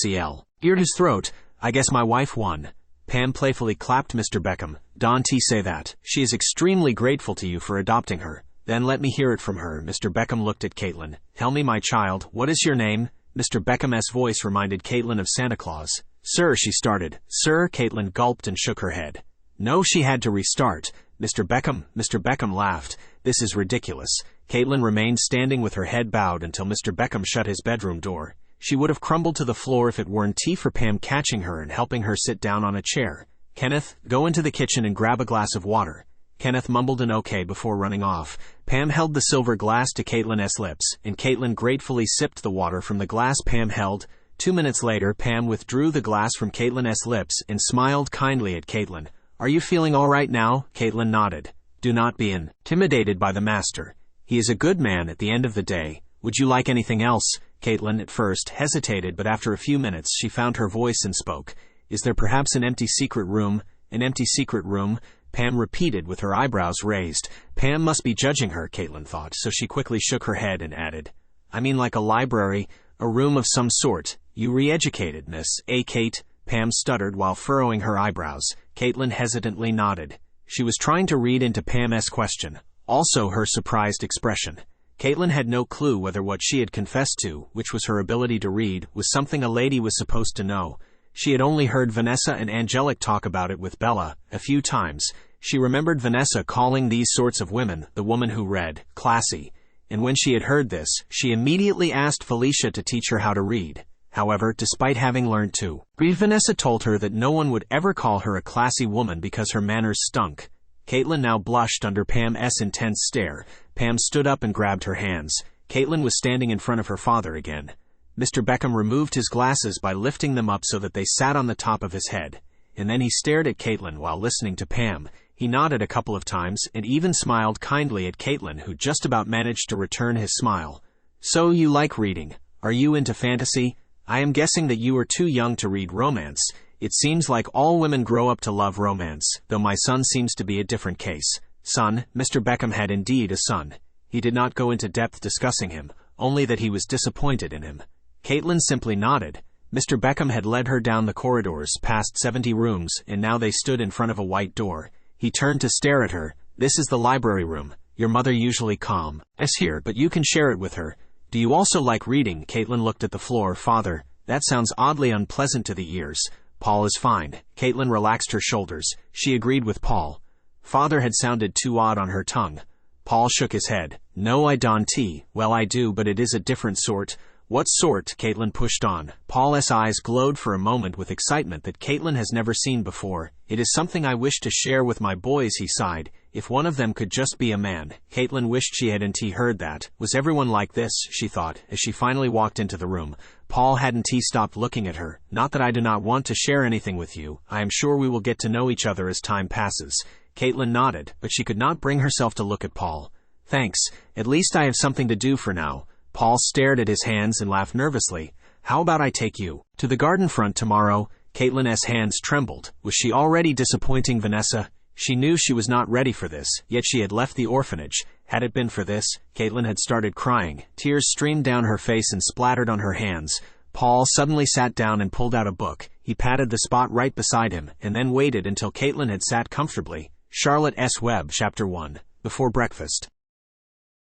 cleared his throat. "I guess my wife won." Pam playfully clapped Mr. Beckham. "Don't say that. She is extremely grateful to you for adopting her." "Then let me hear it from her." Mr. Beckham looked at Katelyn. "Tell me, my child, what is your name?" Mr. Beckham's voice reminded Katelyn of Santa Claus. "Sir," she started. "Sir," Katelyn gulped and shook her head. No, she had to restart. "Mr. Beckham laughed. "This is ridiculous." Katelyn remained standing with her head bowed until Mr. Beckham shut his bedroom door. She would have crumbled to the floor if it weren't for Pam catching her and helping her sit down on a chair. "Kenneth, go into the kitchen and grab a glass of water." Kenneth mumbled an okay before running off. Pam held the silver glass to Katelyn's lips, and Katelyn gratefully sipped the water from the glass Pam held. 2 minutes later, Pam withdrew the glass from Katelyn's lips and smiled kindly at Katelyn. "Are you feeling all right now?" Katelyn nodded. "Do not be intimidated by the master. He is a good man at the end of the day. Would you like anything else?" Katelyn at first hesitated, but after a few minutes she found her voice and spoke. "Is there perhaps an empty secret room?" "An empty secret room?" Pam repeated with her eyebrows raised. Pam must be judging her, Katelyn thought, so she quickly shook her head and added, "I mean like a library, a room of some sort. You re-educated, miss, Kate?" Pam stuttered while furrowing her eyebrows. Katelyn hesitantly nodded. She was trying to read into Pam's question, also her surprised expression. Katelyn had no clue whether what she had confessed to, which was her ability to read, was something a lady was supposed to know. She had only heard Vanessa and Angelic talk about it with Bella a few times. She remembered Vanessa calling these sorts of women, the woman who read, classy. And when she had heard this, she immediately asked Felicia to teach her how to read. However, despite having learned to read, Vanessa told her that no one would ever call her a classy woman because her manners stunk. Katelyn now blushed under Pam's intense stare. Pam stood up and grabbed her hands. Katelyn was standing in front of her father again. Mr. Beckham removed his glasses by lifting them up so that they sat on the top of his head. And then he stared at Katelyn while listening to Pam. He nodded a couple of times and even smiled kindly at Katelyn, who just about managed to return his smile. "So you like reading. Are you into fantasy? I am guessing that you are too young to read romance. It seems like all women grow up to love romance, though my son seems to be a different case. Son, Mr. Beckham had indeed a son. He did not go into depth discussing him, only that he was disappointed in him. Katelyn simply nodded. Mr. Beckham had led her down the corridors, past 70 rooms, and now they stood in front of a white door. He turned to stare at her. This is the library room. Your mother usually calm is here, but you can share it with her. Do you also like reading? Katelyn looked at the floor. Father, that sounds oddly unpleasant to the ears. Paul is fine. Katelyn relaxed her shoulders. She agreed with Paul. Father had sounded too odd on her tongue. Paul shook his head. No, I don't. Well, I do, but it is a different sort. What sort? Katelyn pushed on. Paul's eyes glowed for a moment with excitement that Katelyn has never seen before. It is something I wish to share with my boys, he sighed. If one of them could just be a man. Katelyn wished she hadn't heard that. Was everyone like this, she thought, as she finally walked into the room. Paul hadn't stopped looking at her. Not that I do not want to share anything with you. I am sure we will get to know each other as time passes. Katelyn nodded, but she could not bring herself to look at Paul. Thanks. At least I have something to do for now. Paul stared at his hands and laughed nervously. How about I take you to the garden front tomorrow? Katelyn's hands trembled. Was she already disappointing Vanessa? She knew she was not ready for this, yet she had left the orphanage. Had it been for this, Katelyn had started crying. Tears streamed down her face and splattered on her hands. Paul suddenly sat down and pulled out a book. He patted the spot right beside him, and then waited until Katelyn had sat comfortably. Charlotte S. Webb, Chapter 1. Before Breakfast.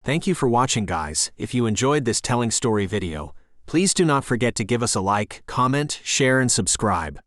Thank you for watching, guys. If you enjoyed this telling story video, please do not forget to give us a like, comment, share, and subscribe.